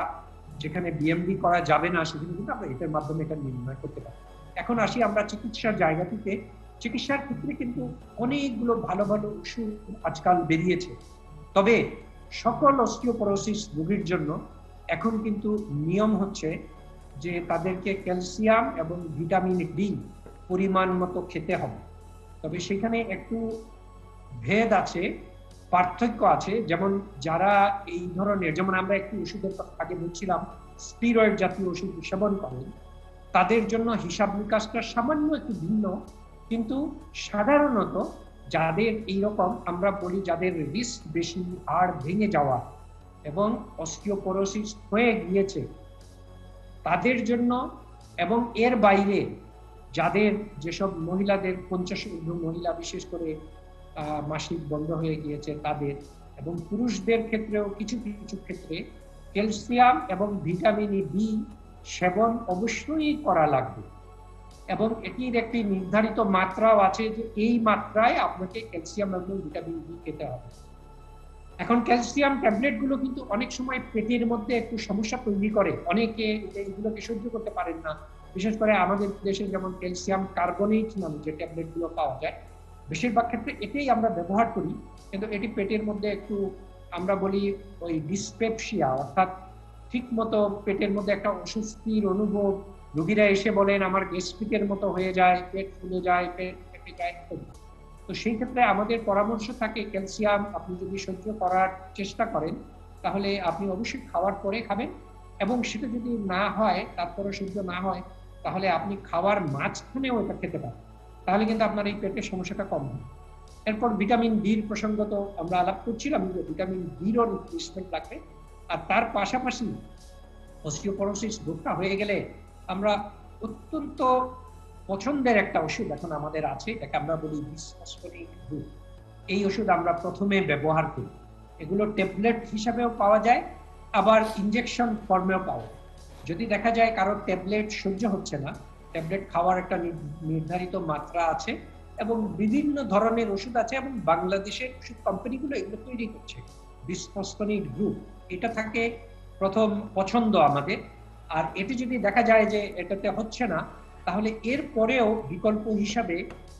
যেখানে বিএমডি করা যাবে না সেখানে কিন্তু আমরা এটার মাধ্যমে এটা নির্ণয় করতে পারি। এখন আসি আমরা চিকিৎসার জায়গাটিতে। চিকিৎসার ক্ষেত্রে কিন্তু অনেকগুলো ভালো ভালো ওষুধ আজকাল বেরিয়েছে, তবে সকল অস্টিওপোরোসিস রোগীর জন্য এখন কিন্তু নিয়ম হচ্ছে যে তাদেরকে ক্যালসিয়াম এবং ভিটামিন ডি পরিমাণ মতো খেতে হবে। তবে সেখানে একটু ভেদ আছে, পার্থক্য আছে। যেমন যারা এই ধরনের, যেমন আমরা একটি ওষুধের কথা আগে বলছিলাম, স্টেরয়েড জাতীয় ওষুধ সেবন করেন, তাদের জন্য হিসাব নিকাশটা সামান্য একটু ভিন্ন, কিন্তু সাধারণত যাদের এইরকম আমরা বলি যাদের রিস্ক বেশি, হাড় ভেঙে যাওয়া এবং অস্টিওপোরোসিস হয়ে গিয়েছে তাদের জন্য, এবং এর বাইরে যাদের যেসব মহিলাদের 50 ঊর্ধ্ব মহিলা বিশেষ করে মাসিক বন্ধ হয়ে গিয়েছে তাদের, এবং পুরুষদের ক্ষেত্রেও কিছু কিছু ক্ষেত্রে ক্যালসিয়াম এবং ভিটামিন বি সেবন অবশ্যই করা লাগবে, এবং এটির একটি নির্ধারিত মাত্রাও আছে যে এই মাত্রায় আপনাকে ক্যালসিয়াম এবং ভিটামিন বি খেতে হবে। এখন ক্যালসিয়াম ট্যাবলেট গুলো কিন্তু অনেক সময় পেটের মধ্যে একটু সমস্যা তৈরি করে, অনেকে এগুলোকে সহ্য করতে পারেন না। বিশেষ করে আমাদের দেশে যেমন ক্যালসিয়াম কার্বনেট নামে যে ট্যাবলেট গুলো পাওয়া যায়, বেশিরভাগ ক্ষেত্রে এটাই আমরা ব্যবহার করি, কিন্তু এটি পেটের মধ্যে একটু আমরা বলি ওই ডিসপেপসিয়া, অর্থাৎ ঠিক মতো পেটের মধ্যে একটা অস্বস্তির অনুভব, রোগীরা এসে বলেন আমার গ্যাস্ট্রিকের মতো হয়ে যায়, পেট ফুলে যায়, পেট ফেটে যায়। তো সেই ক্ষেত্রে আমাদের পরামর্শ থাকে ক্যালসিয়াম আপনি যদি সহ্য করার চেষ্টা করেন তাহলে আপনি অবশ্যই খাওয়ার পরে খাবেন, এবং সেটা যদি না হয়, তারপরে সহ্য না হয়, তাহলে আপনি খাওয়ার মাঝখানেও এটা খেতে পারেন, তাহলে কিন্তু আপনার এই পেটের সমস্যাটা কম হবে। এরপর ভিটামিন ডির প্রসঙ্গ তো আমরা আলাপ করছিলাম যে ভিটামিন ডিরও রিপ্লেসমেন্ট লাগবে, আর তার পাশাপাশি অস্টিওপোরোসিস রোগটা হয়ে গেলে আমরা অত্যন্ত পছন্দের একটা ওষুধ এখন আমাদের আছে, এটাকে আমরা বলি বিসফসফোনিক গ্রুপ। এই ওষুধ আমরা প্রথমে ব্যবহার করি, এগুলো ট্যাবলেট হিসাবেও পাওয়া যায়, আবার ইনজেকশন ফর্মেও পাওয়া যায়। যদি দেখা যায় কারোর ট্যাবলেট সহ্য হচ্ছে না, ট্যাবলেট খাওয়ার একটা নির্ধারিত মাত্রা আছে, এবং বিভিন্ন ধরনের ওষুধ আছে, এবং বাংলাদেশের ওষুধ কোম্পানিগুলো এগুলো তৈরি করছে। বিসফসফোনিক গ্রুপ এটা থাকে প্রথম পছন্দ আমাদের, আর এটি যদি দেখা যায় যে এটাতে হচ্ছে না, তাহলে এর পরেও বিকল্প হিসাবে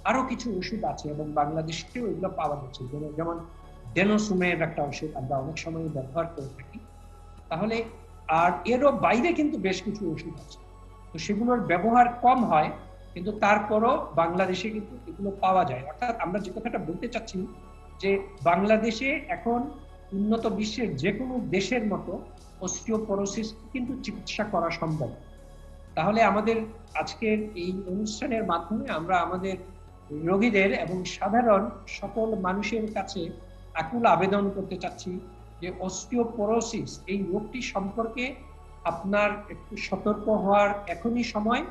আরো কিছু ওষুধ আছে, এবং বাংলাদেশেও এগুলো পাওয়া যাচ্ছে, যেমন ডেনোসুমের একটা ওষুধ আমরা অনেক সময় ব্যবহার করে থাকি। তাহলে আর এরও বাইরে কিন্তু বেশ কিছু ওষুধ আছে, তো সেগুলোর ব্যবহার কম হয়, কিন্তু তারপরও বাংলাদেশে কিন্তু এগুলো পাওয়া যায়। অর্থাৎ আমরা যে কথাটা বলতে চাচ্ছি যে বাংলাদেশে এখন উন্নত বিশ্বের যে কোনো দেশের মতো অস্টিওপোরোসিস কিন্তু চিকিৎসা করা সম্ভব। তাহলে আমাদের আজকের এই অনুষ্ঠানের মাধ্যমে আমরা আমাদের রোগীদের এবং সাধারণ সকল মানুষের কাছে আকুল আবেদন করতে চাচ্ছি যে অস্টিওপোরোসিস এই রোগটি সম্পর্কে আপনার একটু সতর্ক হওয়ার এখনই সময়,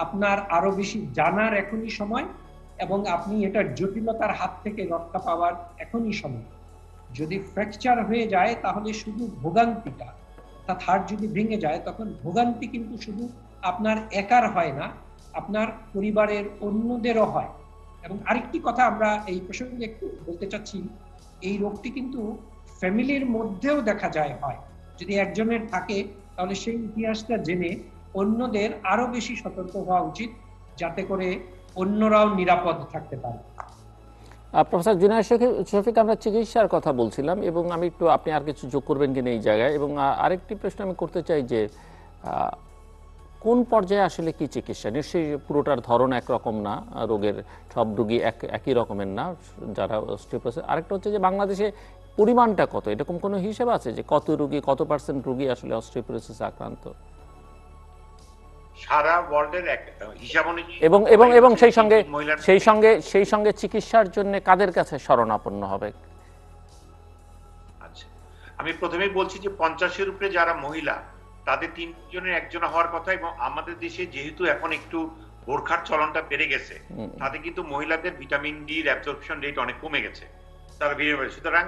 আপনার আরো বেশি জানার এখনই সময়, এবং আপনি এটার জটিলতার হাত থেকে রক্ষা পাওয়ার এখনই সময়। যদি ফ্র্যাকচার হয়ে যায় তাহলে শুধু ভোগান্তিটা, অর্থাৎ হাড় যদি ভেঙে যায় তখন ভোগান্তি কিন্তু শুধু আপনার একার হয় না, আপনার পরিবারের অন্যদেরও হয়। এবং আরেকটি কথা আমরা এই প্রসঙ্গে একটু বলতে চাচ্ছি, এই রোগটি কিন্তু ফ্যামিলির মধ্যেও দেখা যায় হয়। যদি একজনের থাকে তাহলে সেই ইতিহাসটা জেনে অন্যদের আরো বেশি সতর্ক হওয়া উচিত, যাতে করে অন্যরাও নিরাপদ থাকতে পারে। প্রফেসর জুনায়েদ শফিক, আমরা চিকিৎসার কথা বলছিলাম, এবং আমি একটু আপনি আর কিছু যোগ করবেন কিনা এই জায়গায়, এবং আরেকটি প্রশ্ন আমি করতে চাই যে কোন পর্যায়ে আসলে কি চিকিৎসা? নিশ্চয়ই পুরোটার ধরন একরকম না, রোগের সব রোগী একই রকমের না যারা অস্টিওপোরোসিস। আরেকটা হচ্ছে যে বাংলাদেশে পরিমাণটা কত, এরকম কোনো হিসেব আছে যে কত রোগী, কত পার্সেন্ট রোগী আসলে অস্টিওপোরোসিস আক্রান্ত? সারা ওয়ার্ল্ডের এক হিসাব অনুযায়ী, এবং এবং এবং সেই সঙ্গে চিকিৎসার জন্য কাদের কাছে শরণাপন্ন হবে? আচ্ছা, আমি প্রথমেই বলছি যে 50-এর উপরে যারা মহিলা তাদের 3 জনের একজন হওয়ার কথা, এবং আমাদের দেশে যেহেতু এখন একটু বোরখার চলনটা বেড়ে গেছে, তাতে কিন্তু মহিলাদের ভিটামিন ডি এর অ্যাবজর্পশন রেট অনেক কমে গেছে, তারা বেড়ে গেছে। সুতরাং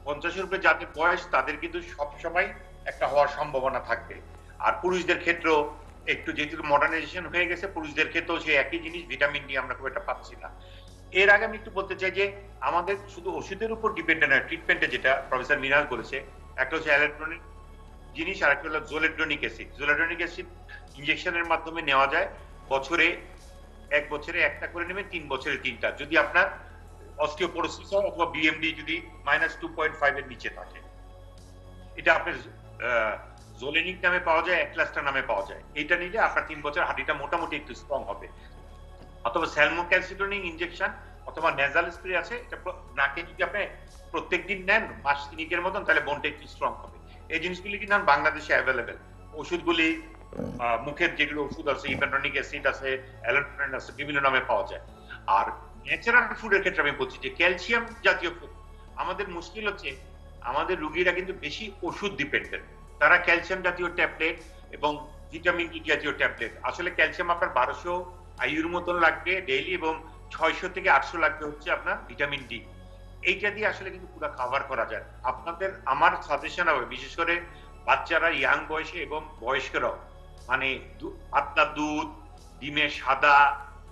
50-এর উপরে যাদের বয়স তাদের কিন্তু সবসময় একটা হওয়ার সম্ভাবনা থাকবে। আর পুরুষদের ক্ষেত্রেও একটু যেহেতু মডার্নাইজেশন হয়ে গেছে, পুরুষদের ক্ষেত্রেও সেই একই জিনিস, ভিটামিন ডি আমরা খুব একটা পাচ্ছি না। এর আগে আমি একটু বলতে চাই যে আমাদের শুধু ওষুধের উপর ডিপেন্ডেন্ট নয়, ট্রিটমেন্টে যেটা প্রফেসর মিনাজ বলেছে, একটা হচ্ছে ইলেকট্রনিক জিনিস, আর একটা হলো জোলেড্রনিক অ্যাসিড। জোলেড্রনিক অ্যাসিড ইনজেকশনের মাধ্যমে নেওয়া যায়, এক বছরে একটা করে নেবেন, 3 বছরে 3টা, যদি আপনার অস্টিওপোরোসিস হয় অথবা বিএমডি যদি -2.5 এর নিচে থাকে। এটা আপনার জোলেনিক নামে পাওয়া যায়, একলাস্টা নামে পাওয়া যায়। এটা নিলে আপনার 3 বছর হাঁটিটা মোটামুটি একটু স্ট্রং হবে। অথবা স্যালমোক্যালসিটোনিন ইনজেকশন অথবা নেজাল স্প্রে আছে, এটা নাকে যদি আপনি প্রত্যেকদিন নেন মাস 3 মতন, তাহলে বোনটা একটু স্ট্রং হবে। এই জিনিসগুলি কিন্তু বাংলাদেশে অ্যাভেলেবেল। ওষুধগুলি মুখের যেগুলো ওষুধ আছে, ইমেট্রনিক অ্যাসিড আছে, অ্যালোট্রেন আছে, বিভিন্ন নামে পাওয়া যায়। আর ন্যাচারাল ফুডের ক্ষেত্রে আমি বলছি যে ক্যালসিয়াম জাতীয় ফুড, আমাদের মুশকিল হচ্ছে আমাদের রোগীরা কিন্তু বেশি ওষুধ ডিপেন্ডেন্ট। তারা ক্যালসিয়াম জাতীয় ট্যাবলেট এবং ভিটামিন ডি জাতীয় ট্যাবলেট, আসলে ক্যালসিয়াম আপনার 1200 আইইউর মতন লাগবে ডেইলি, এবং 600 থেকে 800 লাগবে হচ্ছে আপনার ভিটামিন ডি। এইটা দিয়ে আসলে কিন্তু পুরো কভার করা যায়। আমার সাজেশন হবে বিশেষ করে বাচ্চারা, ইয়াং বয়সে এবং বয়স্করাও, মানে পাতলা দুধ, ডিমের সাদা,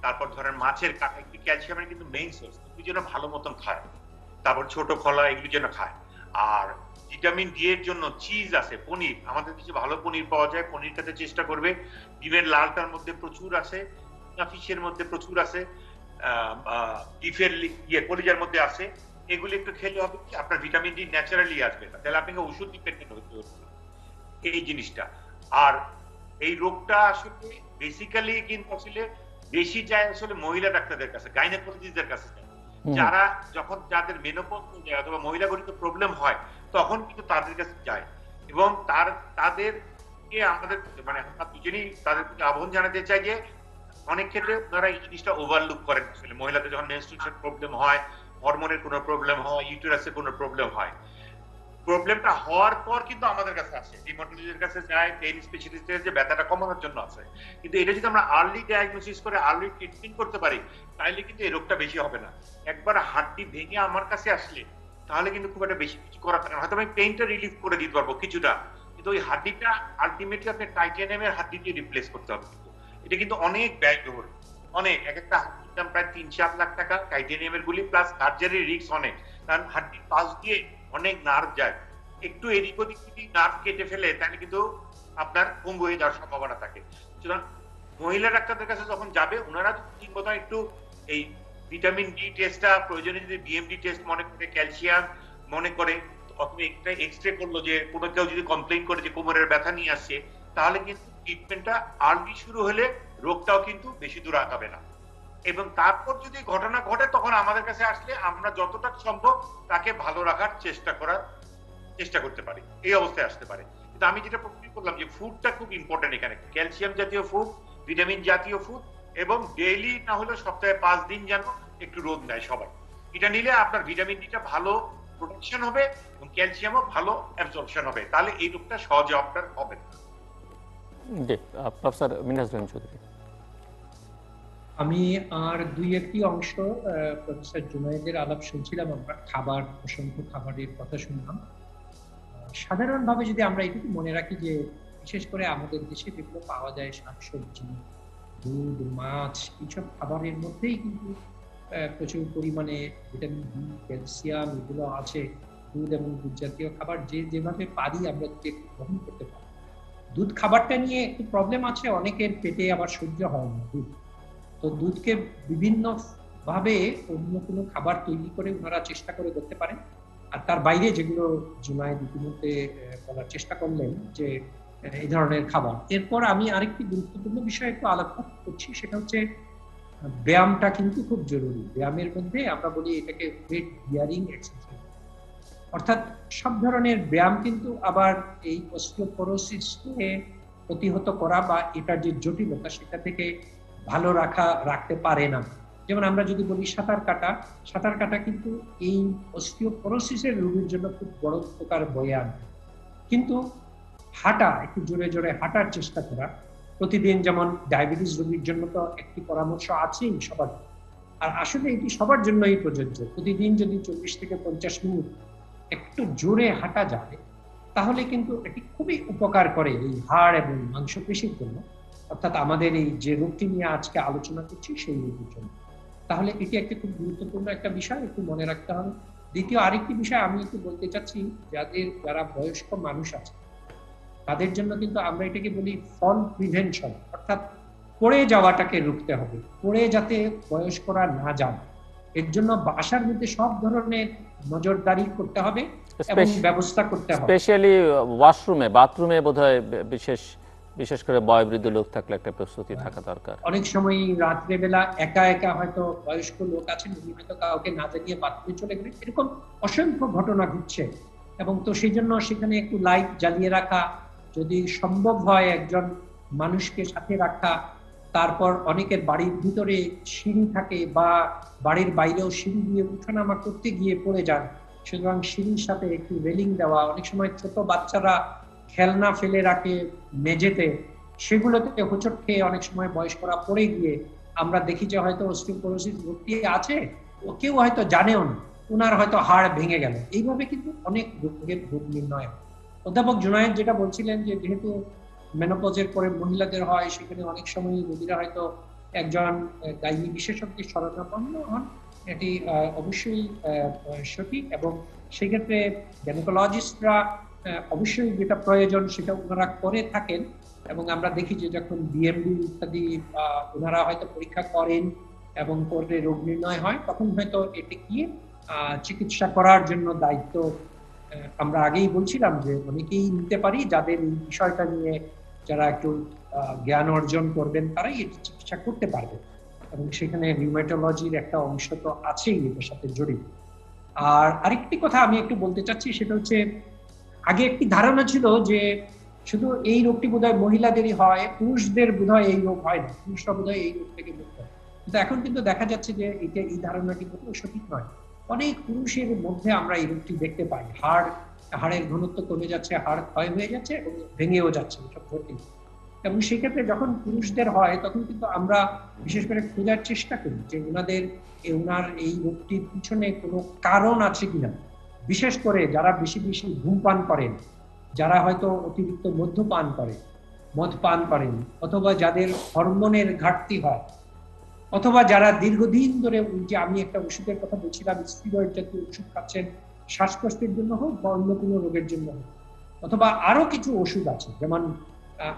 তারপর ধরেন মাছের কাটা, ক্যালসিয়ামের কিন্তু মেইন সোর্স, এগুলি যেন ভালো মতন খায়। তারপর ছোট খোলা এগুলি যেন খায়। আর ভিটামিন ডি এর জন্য চিজ আছে, পনির, আমাদের কিছু ভালো পনির পাওয়া যায়, পনির খেতে চেষ্টা করবে। ডিমের লালটার মধ্যে প্রচুর আছে, ফিশের মধ্যে প্রচুর আছে, বিফের কলিজার মধ্যে আছে। এগুলি একটু খেলে হবে কি আপনার ভিটামিন ডি ন্যাচারালি আসবে না, তাহলে আপনাকে ওষুধ ডিপেন্ডেন্ট হতে হচ্ছে এই জিনিসটা। আর এই রোগটা আসলে বেসিক্যালি কিন্তু আসলে বেশি যায় আসলে মহিলা ডাক্তারদের কাছে, গাইনোকোলজিস্টদের কাছে যায়। যারা যখন যাদের মেনোপজ হয়ে যায় অথবা মহিলাগঠিত প্রবলেম হয় তখন কিন্তু তাদের কাছে যায়, এবং তাদেরকে আমাদের মানে আমরা দুজনেই তাদের প্রতি আহ্বান জানাতে চাই যে অনেক ক্ষেত্রে ওনারা এই জিনিসটা ওভারলুক করেন। আসলে মহিলাদের যখন মেনস্ট্রুয়েশন প্রবলেম হয়, হরমোনের কোনো প্রবলেম হয়, ইউটেরাসে কোনো প্রবলেম হয়, প্রবলেমটা হওয়ার পর কিন্তু আমাদের কাছে আসে, ডিমাটোলজিস্টের কাছে যায়, পেইন স্পেশালিস্টের যে ব্যথাটা কমানোর জন্য আছে। কিন্তু এটা যদি আমরা আর্লি ডায়াগনোসিস করে আর্লি ট্রিটমেন্ট করতে পারি তাহলে কিন্তু এই রোগটা বেশি হবে না। একবার হাড্ডি ভেঙে আমার কাছে আসলে তাহলে কিন্তু খুব একটা বেশি কিছু করার থাকে না, হয়তো আমি পেইনটা রিলিফ করে দিতে পারবো কিছুটা, কিন্তু ওই হাড্ডিটা আলটিমেটলি আপনি টাইটানিয়ামের হাড্ডি দিয়ে রিপ্লেস করতে হবে। এটা কিন্তু অনেক ব্যয়বহুল, অনেক, এক একটা হাড্ডির দাম প্রায় 3-4 লাখ টাকা টাইটানিয়ামের গুলি, প্লাস সার্জারির রিস্ক অনেক, কারণ হাড্ডির পাশ দিয়ে অনেক নার্ভ যায়, একটু এদিক ওদিক যদি নার্ভ কেটে ফেলে তাহলে কিন্তু আপনার পঙ্গু হয়ে যাওয়ার সম্ভাবনা থাকে। সুতরাং মহিলা ডাক্তারদের কাছে যখন যাবে ওনারা ঠিক মতো একটু এই ভিটামিন ডি টেস্টটা প্রয়োজনে যদি বিএমডি টেস্ট মনে করে, ক্যালসিয়াম মনে করে, অথবা একটা এক্সরে করলো, যে কোনো কেউ যদি কমপ্লেইন করে যে কোমরের ব্যথা নিয়ে আসছে, তাহলে কিন্তু ট্রিটমেন্টটা আর্লি শুরু হলে রোগটাও কিন্তু বেশি দূর আগাবে না। এবং তারপর যদি ঘটনা ঘটে তখন আমাদের কাছে আসলে আমরা যতটা সম্ভব তাকে ভালো রাখার চেষ্টা করতে পারি, এই অবস্থায় আসতে পারে। কিন্তু আমি যেটা প্রথমে বললাম যে ফুডটা খুব ইম্পর্টেন্ট এখানে, ক্যালসিয়াম জাতীয় ফুড, ভিটামিন জাতীয় ফুড, এবং ডেইলি না হলে সপ্তাহে 5 দিন যেন একটু রোদ নেয় সবাই। এটা নিলে আপনার ভিটামিন ডিটা ভালো প্রোটেকশন হবে এবং ক্যালসিয়ামও ভালো অ্যাবজর্পশন হবে, তাহলে এই রোগটা সহজে আপনার হবে না। জি, প্রফেসর মিনহাজ বেগম চৌধুরী। আমি আর দুই একটি অংশ প্রফেসর জুনায়েদের আলাপ শুনছিলাম, আমরা খাবার, অসংখ্য খাবারের কথা শুনলাম। সাধারণভাবে যদি আমরা এটুকু মনে রাখি যে বিশেষ করে আমাদের দেশে যেগুলো পাওয়া যায়, শাকসবজি, দুধ, মাছ, এইসব খাবারের মধ্যেই কিন্তু প্রচুর পরিমাণে ভিটামিন ডি, ক্যালসিয়াম এগুলো আছে। দুধ এবং দুধ জাতীয় খাবার যেভাবে পারি আমরা যদি একটু গ্রহণ করতে পারি। দুধ খাবারটা নিয়ে একটু প্রবলেম আছে, অনেকের পেটে আবার সহ্য হয় না দুধ, তো দুধকে বিভিন্ন ভাবে অন্য কোনো খাবার তৈরি করে ওনারা চেষ্টা করে দেখতে পারেন। আর তার বাইরে যেগুলো জুনায়েদ ইতিমধ্যে বলার চেষ্টা করলেন যে এই ধরনের খাবার। এরপর আমি আরেকটি গুরুত্বপূর্ণ বিষয় একটু আলোচনা করছি, সেটা হচ্ছে ব্যায়ামটা কিন্তু খুব জরুরি। ব্যায়ামের মধ্যে আমরা বলি এটাকে ওয়েট বিয়ারিং এক্সারসাইজ, অর্থাৎ সব ধরনের ব্যায়াম কিন্তু আবার এই অস্টিওপোরোসিসকে প্রতিহত করা বা এটার যে জটিলতা সেটা থেকে ভালো রাখতে পারে না। যেমন আমরা যদি বলি সাঁতার কাটা কিন্তু এই অস্টিওপোরোসিসের রোগীর জন্য খুব বড় উপকার বয়ে আনে। কিন্তু হাঁটা, একটু জোরে জোরে হাঁটার চেষ্টা করা প্রতিদিন, যেমন ডায়াবেটিস রোগীর জন্য তো একটি পরামর্শ আছেই সবার, আর আসলে এটি সবার জন্যই প্রযোজ্য। প্রতিদিন যদি 40 থেকে 50 মিনিট একটু জোরে হাঁটা যায় তাহলে কিন্তু এটি খুবই উপকার করে এই হাড় এবং মাংসপেশির জন্য, অর্থাৎ আমাদের এই যে রোগটি নিয়ে আজকে আলোচনা করছি সেই রোগের জন্য। তাহলে এটি একটি খুব গুরুত্বপূর্ণ একটা বিষয়, একটু মনে রাখতে হবে। দ্বিতীয় আরেকটি বিষয় আমি একটু বলতে চাচ্ছি, যারা বয়স্ক মানুষ আছে তাদের জন্য কিন্তু আমরা এটাকে বলি ফল প্রিভেনশন, অর্থাৎ পড়ে যাওয়াটাকে রুখতে হবে, পড়ে যাতে বয়স্করা না যান। এর জন্য বাসার মধ্যে সব ধরনের নজরদারি করতে হবে এবং ব্যবস্থা করতে হবে। স্পেশালি ওয়াশরুমে, বাথরুমে বোধহয় বিশেষ করে বয়োবৃদ্ধ লোক থাকলে একটা প্রস্তুতি থাকা দরকার। অনেক সময় রাত্রে বেলা একা একা হয়তো বয়স্ক লোক আছেন, উনি হয়তো কাউকে না জানিয়ে বাথরুমে চলে গেলেন, এরকম অসংখ্য ঘটনা ঘটছে। এবং তো সেই জন্য সেখানে একটু লাইট জ্বালিয়ে রাখা, যদি সম্ভব হয় একজন মানুষকে সাথে রাখা, তারপর অনেকের বাড়ির ভিতরে সিঁড়ি থাকে বা বাড়ির বাইরেও সিঁড়ি দিয়ে উঠানামা করতে গিয়ে পড়ে যান, সুতরাং সিঁড়ির সাথে একটু রেলিং দেওয়া। অনেক সময় ছোট বাচ্চারা খেলনা ফেলে রাখে মেঝেতে, সেগুলোতে হোঁচট খেয়ে অনেক সময় বয়স্করা পড়ে গিয়ে আমরা দেখি যে হয়তো অস্টিওপোরোসিস রোগটি আছে, ও কেউ হয়তো জানেও না, ওনার হয়তো হাড় ভেঙে গেল। এইভাবে কিন্তু অনেক রোগের রোগ নির্ণয় হয়। অধ্যাপক জুনায়েদ যেটা বলছিলেন যে যেহেতু মেনোপজের পরে মহিলাদের হয়, সেখানে অনেক সময় রোগীরা হয়তো একজন গাইনি বিশেষজ্ঞের শরণাপন্ন হন, এটি অবশ্যই সঠিক। এবং সেক্ষেত্রে গ্যানাইকোলজিস্টরা অবশ্যই যেটা প্রয়োজন সেটা ওনারা করে থাকেন। এবং আমরা দেখি যে যখন বিএমডি ইত্যাদি ওনারা হয়তো পরীক্ষা করেন এবং করে রোগ নির্ণয় হয়, তখন হয়তো এটিকে চিকিৎসা করার জন্য দায়িত্ব আমরা আগেই বলছিলাম যে অনেকেই নিতে পারি, যাদের এই বিষয়টা নিয়ে যারা একটু জ্ঞান অর্জন করবেন তারাই এটি চিকিৎসা করতে পারবে। এবং সেখানে রিউমেটোলজির একটা অংশ তো আছেই এটার সাথে জড়িত। আর আরেকটি কথা আমি একটু বলতে চাচ্ছি, সেটা হচ্ছে আগে একটি ধারণা ছিল যে শুধু এই রোগটি বোধহয় মহিলাদেরই হয়, পুরুষদের বোধহয় এই রোগ হয় না, পুরুষরা বোধহয় এই রোগ থেকে মুক্ত হয়। কিন্তু এখন কিন্তু দেখা যাচ্ছে যে এই ধারণাটি বোধহয় সঠিক নয়। অনেক পুরুষের মধ্যে আমরা এই রোগটি দেখতে পাই। হাড়ের ঘনত্ব কমে যাচ্ছে, হাড় ক্ষয় হয়ে যাচ্ছে এবং ভেঙেও যাচ্ছে, এসব ঘটে। এবং সেক্ষেত্রে যখন পুরুষদের হয় তখন কিন্তু আমরা বিশেষ করে খোঁজার চেষ্টা করি যে ওনার এই রোগটির পিছনে কোনো কারণ আছে কিনা। বিশেষ করে যারা বেশি বেশি ধূমপান করেন, যারা হয়তো অতিরিক্ত মদ পান করেন, অথবা যাদের হরমোনের ঘাটতি হয়, অথবা যারা দীর্ঘদিন ধরে, যে আমি একটা ওষুধের কথা বলছিলাম, স্টেরয়েড জাতীয় ওষুধ খাচ্ছেন শ্বাসকষ্টের জন্য হোক বা অন্য কোনো রোগের জন্য হোক, অথবা আরো কিছু ওষুধ আছে, যেমন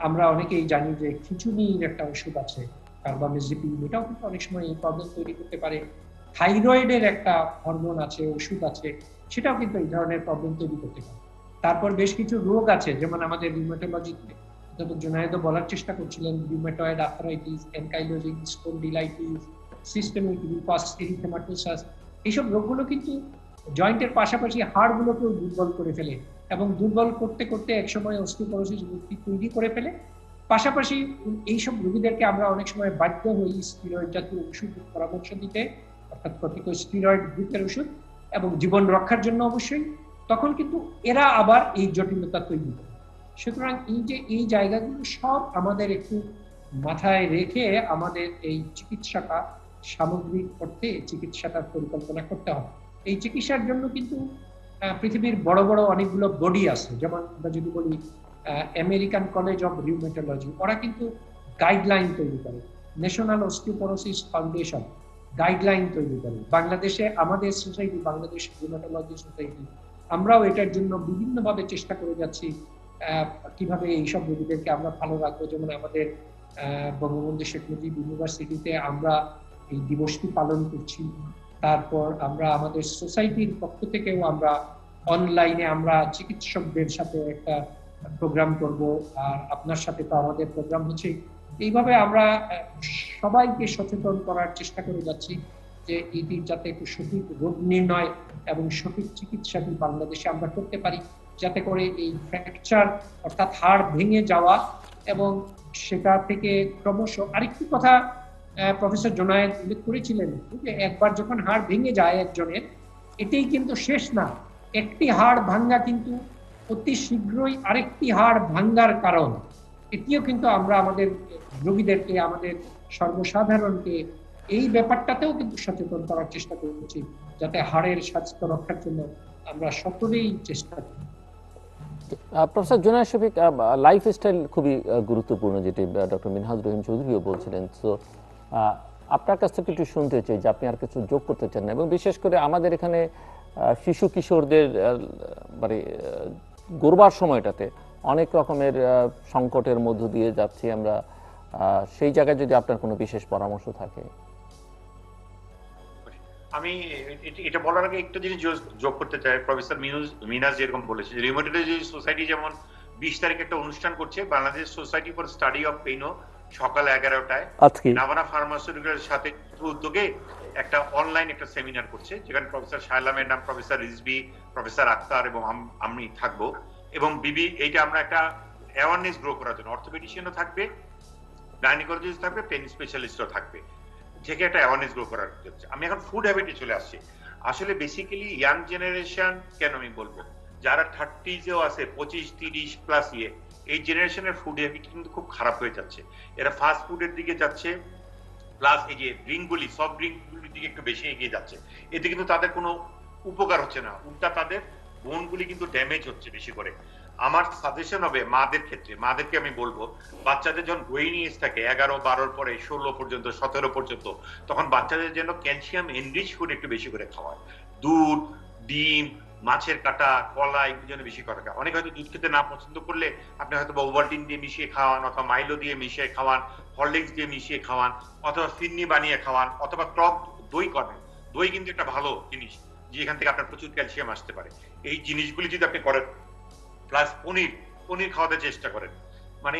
আমরা অনেকেই জানি যে খিচুনির একটা ওষুধ আছে, কার্বামেজিপিন, এটাও কিন্তু অনেক সময় এই প্রবলেম তৈরি করতে পারে। থাইরয়েডের একটা হরমোন আছে, ওষুধ আছে, সেটাও কিন্তু এই ধরনের প্রবলেম তৈরি করতে পারে। তারপর বেশ কিছু রোগ আছে, যেমন আমাদের রিউমেটোলজিতে অধ্যাপক জুনায়েদও বলার চেষ্টা করছিলেন, rheumatoid arthritis, ankylosing spondylitis, systemic lupus erythematosus, এইসব রোগগুলো কিন্তু জয়েন্টের পাশাপাশি হাড়গুলোকেও দুর্বল করে ফেলে এবং দুর্বল করতে করতে একসময় অস্টিওপোরোসিস রোগটি তৈরি করে ফেলে। পাশাপাশি এইসব রোগীদেরকে আমরা অনেক সময় বাধ্য হই স্টেরয়েড জাতীয় ওষুধ পরামর্শ দিতে, অর্থাৎ কর্টিকোস্টেরয়েড গ্রুপের ওষুধ, এবং জীবন রক্ষার জন্য অবশ্যই। তখন কিন্তু এরা আবার এই জটিলতা তৈরি করে। সুতরাং এই জায়গাগুলো সব আমাদের একটু মাথায় রেখে আমাদের এই চিকিৎসাটা সামগ্রিক অর্থে চিকিৎসাটার পরিকল্পনা করতে হবে। এই চিকিৎসার জন্য কিন্তু পৃথিবীর বড় বড় অনেকগুলো বডি আছে, যেমন আমরা যদি বলি আমেরিকান কলেজ অফ রিউমেটোলজি, ওরা কিন্তু গাইডলাইন তৈরি করে। ন্যাশনাল অস্টিওপোরোসিস ফাউন্ডেশন গাইডলাইন তৈরি করে। বাংলাদেশে আমাদের সোসাইটি, বাংলাদেশ রিউমেটোলজি সোসাইটি, আমরাও এটার জন্য বিভিন্নভাবে চেষ্টা করে যাচ্ছি কিভাবে এইসব রোগীদেরকে আমরা ভালো রাখবো। যেমন আমাদের বঙ্গবন্ধু শেখ মুজিব ইউনিভার্সিটিতে আমরা এই দিবসটি পালন করছি। তারপর আমরা আমাদের সোসাইটির পক্ষ থেকেও আমরা অনলাইনে আমরা চিকিৎসকদের সাথে একটা প্রোগ্রাম করব, আর আপনার সাথে তো আমাদের প্রোগ্রাম হচ্ছে। এইভাবে আমরা সবাইকে সচেতন করার চেষ্টা করে যাচ্ছি যে এটি যাতে একটু সঠিক রোগ নির্ণয় এবং সঠিক চিকিৎসাটি বাংলাদেশে আমরা করতে পারি, যাতে করে এই ফ্র্যাকচার অর্থাৎ হাড় ভেঙে যাওয়া এবং সেটা থেকে ক্রমশ, আরেকটি কথা প্রফেসর জুনায়েদ উল্লেখ করেছিলেন যে একবার যখন হাড় ভেঙে যায় একজনের, এটাই কিন্তু শেষ না। একটি হাড় ভাঙ্গা কিন্তু অতি শীঘ্রই আরেকটি হাড় ভাঙ্গার কারণ। এটিও কিন্তু আমরা আমাদের রোগীদেরকে, আমাদের সর্বসাধারণকে এই ব্যাপারটাতেও কিন্তু সচেতন করার চেষ্টা করছি, যাতে হাড়ের স্বাস্থ্য রক্ষার জন্য আমরা সকলেই চেষ্টা করি। প্রফেসর জুনায়েদ শফিক, লাইফস্টাইল খুবই গুরুত্বপূর্ণ, যেটি ডক্টর মিনহাজ রহিম চৌধুরীও বলছিলেন। তো আপনার কাছ থেকে একটু শুনতে চাই যে আপনি আর কিছু যোগ করতে চান না, এবং বিশেষ করে আমাদের এখানে শিশু কিশোরদের মানে গড়বার সময়টাতে অনেক রকমের সংকটের মধ্য দিয়ে যাচ্ছি আমরা, সেই জায়গায় যদি আপনার কোনো বিশেষ পরামর্শ থাকে। আমি এটা বলার আগে একটু জিনিস যোগ করতে চাই। প্রফেসর মিনাজ যেরকম বলেছে, রিউমেটোলজি সোসাইটি যেমন 20 তারিখে একটা অনুষ্ঠান করছে, Bangladesh society for study of পেইনও, সকাল 11টায় নাভানা ফার্মাসিউটিক্যালের সাথে উদ্যোগে একটা অনলাইন একটা সেমিনার করছে, যেখানে professor Shaila madam, professor Rizvi, professor Akhtar এবং আমি থাকবো। এবং এইটা আমরা একটা অ্যাওয়ারনেস গ্রো করার জন্য অর্থোপেডিশিয়ানও থাকবে গাইনোকোলজিস্ট থাকবে, পেন স্পেশালিস্টও থাকবে, থেকে একটা অ্যাওয়ারনেস গ্রো করার হচ্ছে। আমি এখন ফুড হ্যাবিটে চলে আসছি। আসলে বেসিক্যালি ইয়াং জেনারেশন, কেন আমি বলবো, যারা 30s-এও আছে, 25-30+ এই জেনারেশনের ফুড হ্যাবিট কিন্তু খুব খারাপ হয়ে যাচ্ছে। এরা ফাস্ট ফুডের দিকে যাচ্ছে, প্লাস এই যে ড্রিঙ্কগুলি, সফট ড্রিঙ্কগুলির দিকে একটু বেশি এগিয়ে যাচ্ছে। এতে কিন্তু তাদের কোনো উপকার হচ্ছে না, উল্টা তাদের বোনগুলি কিন্তু ড্যামেজ হচ্ছে বেশি করে। আমার সাজেশন হবে মাদের ক্ষেত্রে, মাদেরকে আমি বলবো, বাচ্চাদের যখন গ্রোয়িং এজ থাকে 11-12 পরে 16 পর্যন্ত, 17 পর্যন্ত, তখন বাচ্চাদের জন্য ক্যালসিয়াম এনরিচ ফুড একটু বেশি করে খাওয়ায়। দুধ, ডিম, মাছের কাটা, কলা, এগুলো যেন বেশি করে খাওয়া। অনেক হয়তো দুধ খেতে না পছন্দ করলে আপনি হয়তো ওভালটিন দিয়ে মিশিয়ে খাওয়ান, অথবা মাইলো দিয়ে মিশিয়ে খাওয়ান, হরলিক্স দিয়ে মিশিয়ে খাওয়ান, অথবা ফিরনি বানিয়ে খাওয়ান, অথবা টক দই করেন। দই কিন্তু একটা ভালো জিনিস, যেখান থেকে আপনার প্রচুর ক্যালসিয়াম আসতে পারে। এই জিনিসগুলি যদি আপনি করেন, প্লাস পনির খাওয়াতে চেষ্টা করেন, মানে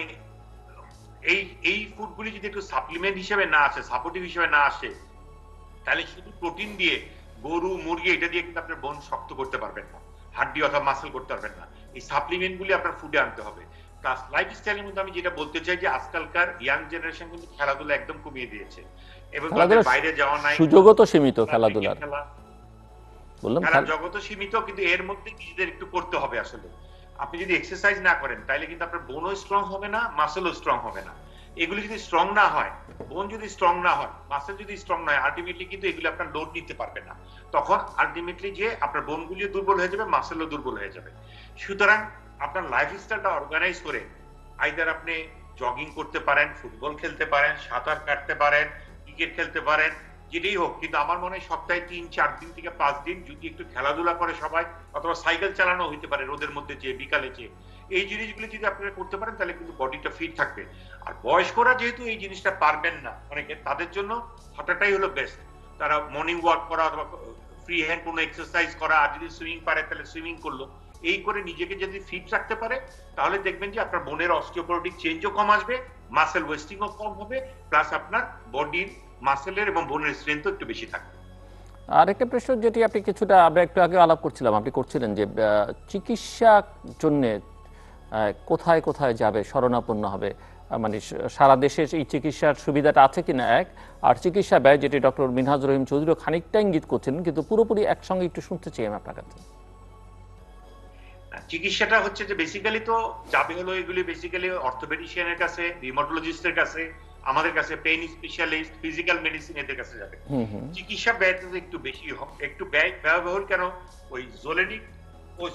এই ফুডগুলি যদি একটু সাপ্লিমেন্ট হিসেবে না আসে, সাপোর্টিভ হিসেবে না আসে, তাহলে শুধু প্রোটিন দিয়ে, গরু, মুরগি, এটা দিয়ে কিন্তু আপনার বোন শক্ত করতে পারবেন না, হাড্ডি অথবা মাসল করতে পারবেন না। এই সাপ্লিমেন্ট গুলি আপনার ফুডে আনতে হবে। প্লাস লাইফস্টাইলের মধ্যে আমি যেটা বলতে চাই যে আজকালকার ইয়াং জেনারেশন কিন্তু খেলাধুলা একদম কমিয়ে দিয়েছে, এবং তাদের বাইরে যাওয়া নাই, সুযোগও তো সীমিত খেলাধুলার, বললাম খেলার জগৎ সীমিত, কিন্তু এর মধ্যে নিজেদের একটু করতে হবে। আসলে আপনি যদি এক্সারসাইজ না করেন, তাহলে কিন্তু আপনার বোনও স্ট্রং হবে না, মাসেলও স্ট্রং হবে না। এগুলি যদি স্ট্রং না হয়, বোন যদি স্ট্রং না হয়, মাসেল যদি স্ট্রং না হয়, আলটিমেটলি কিন্তু এগুলি আপনার লোড নিতে পারবে না। তখন আলটিমেটলি যে আপনার বোনগুলিও দুর্বল হয়ে যাবে, মাসেলও দুর্বল হয়ে যাবে। সুতরাং আপনার লাইফস্টাইলটা অর্গানাইজ করে, আইদার আপনি জগিং করতে পারেন, ফুটবল খেলতে পারেন, সাঁতার কাটতে পারেন, ক্রিকেট খেলতে পারেন, যেটাই হোক, কিন্তু আমার মনে হয় সপ্তাহে 3-4 দিন থেকে 5 দিন যদি একটু খেলাধুলা করে সবাই, অথবা সাইকেল চালানো হইতে পারে রোদের মধ্যে, যে বিকালে যে এই জিনিসগুলো যদি আপনারা করতে পারেন, তাহলে কিন্তু বডিটা ফিট থাকবে। আর বয়স্করা যেহেতু এই জিনিসটা পারবেন না অনেকে, তাদের জন্য হাঁটাটাই হলো বেস্ট। তারা মর্নিং ওয়াক করা, অথবা ফ্রি হ্যান্ড কোনো এক্সারসাইজ করা, আর যদি সুইমিং পারে তাহলে সুইমিং করলো। এই করে নিজেকে যদি ফিট রাখতে পারে, তাহলে দেখবেন যে আপনার বোনের অস্টিওপোরোটিক চেঞ্জও কম আসবে, মাসেল ওয়েস্টিংও কম হবে, প্লাস আপনার বডির মাসেলের এবং বোনের স্ট্রেংথও একটু বেশি থাকবে। আর একটা প্রশ্ন, যেটি আপনি কিছুটা আমরা একটু আগে আলাপ করছিলাম, আপনি করছিলেন যে চিকিৎসার জন্য কোথায় কোথায় যাবে, শরণাপন্ন হবে, মানে সারা দেশে এই চিকিৎসার সুবিধাটা আছে কিনা, এক, আর চিকিৎসা ব্যয়, যেটি ডক্টর মিনহাজুর রহিম চৌধুরী খানিকটা ইঙ্গিত করছিলেন, কিন্তু পুরোপুরি একসঙ্গে একটু শুনতে চাই আমি আপনার কাছে। চিকিৎসাটা হচ্ছে যে বেসিক্যালি তো যাবে হলো এগুলি বেসিক্যালি অর্থোপেডিশিয়ানের কাছে, রিউমাটোলজিস্টের কাছে, আমাদের কাছে পেইন স্পেশালিস্ট, ফিজিক্যাল মেডিসিন, এদের কাছে যাবে। চিকিৎসা ব্যয়টা একটু বেশি, একটু ব্যয়বহুল। কেন? ওই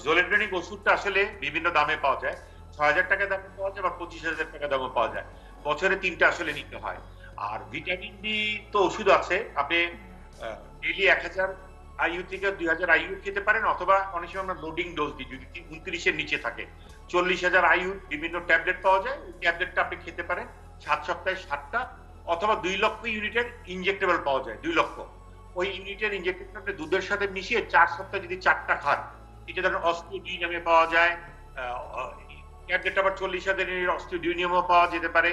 জোলেড্রেনিক ওষুধটা আসলে বিভিন্ন দামে পাওয়া যায়, 6,000 টাকা দামে পাওয়া যায়, বা 25,000 টাকা দামে পাওয়া যায়। বছরে 3টা আসলে নিতে হয়। আর ভিটামিন ডি তো ওষুধ আছে, আপনি ডেইলি 1000 আইইউ থেকে 2000 আইইউ খেতে পারেন, অথবা অনেক সময় আমরা লোডিং ডোজ দিই, যদি 29-এর নিচে থাকে 40,000 আইইউ বিভিন্ন ট্যাবলেট পাওয়া যায়, ওই ট্যাবলেটটা আপনি খেতে পারেন 7 সপ্তাহে 7টা, অথবা 2 লক্ষ ইউনিটের ইনজেক্টেবল পাওয়া যায়, 2 লক্ষ। ওই ইউনিটের ইনজেক্টেবল আপনি দুধের সাথে মিশিয়ে 4 সপ্তাহে যদি 4টা খান, এটা ধরেন অস্টিওডি নামে পাওয়া যায়। ট্যাবলেট আবার 40,000 এর অস্টিওডিউনিয়ামও পাওয়া যেতে পারে,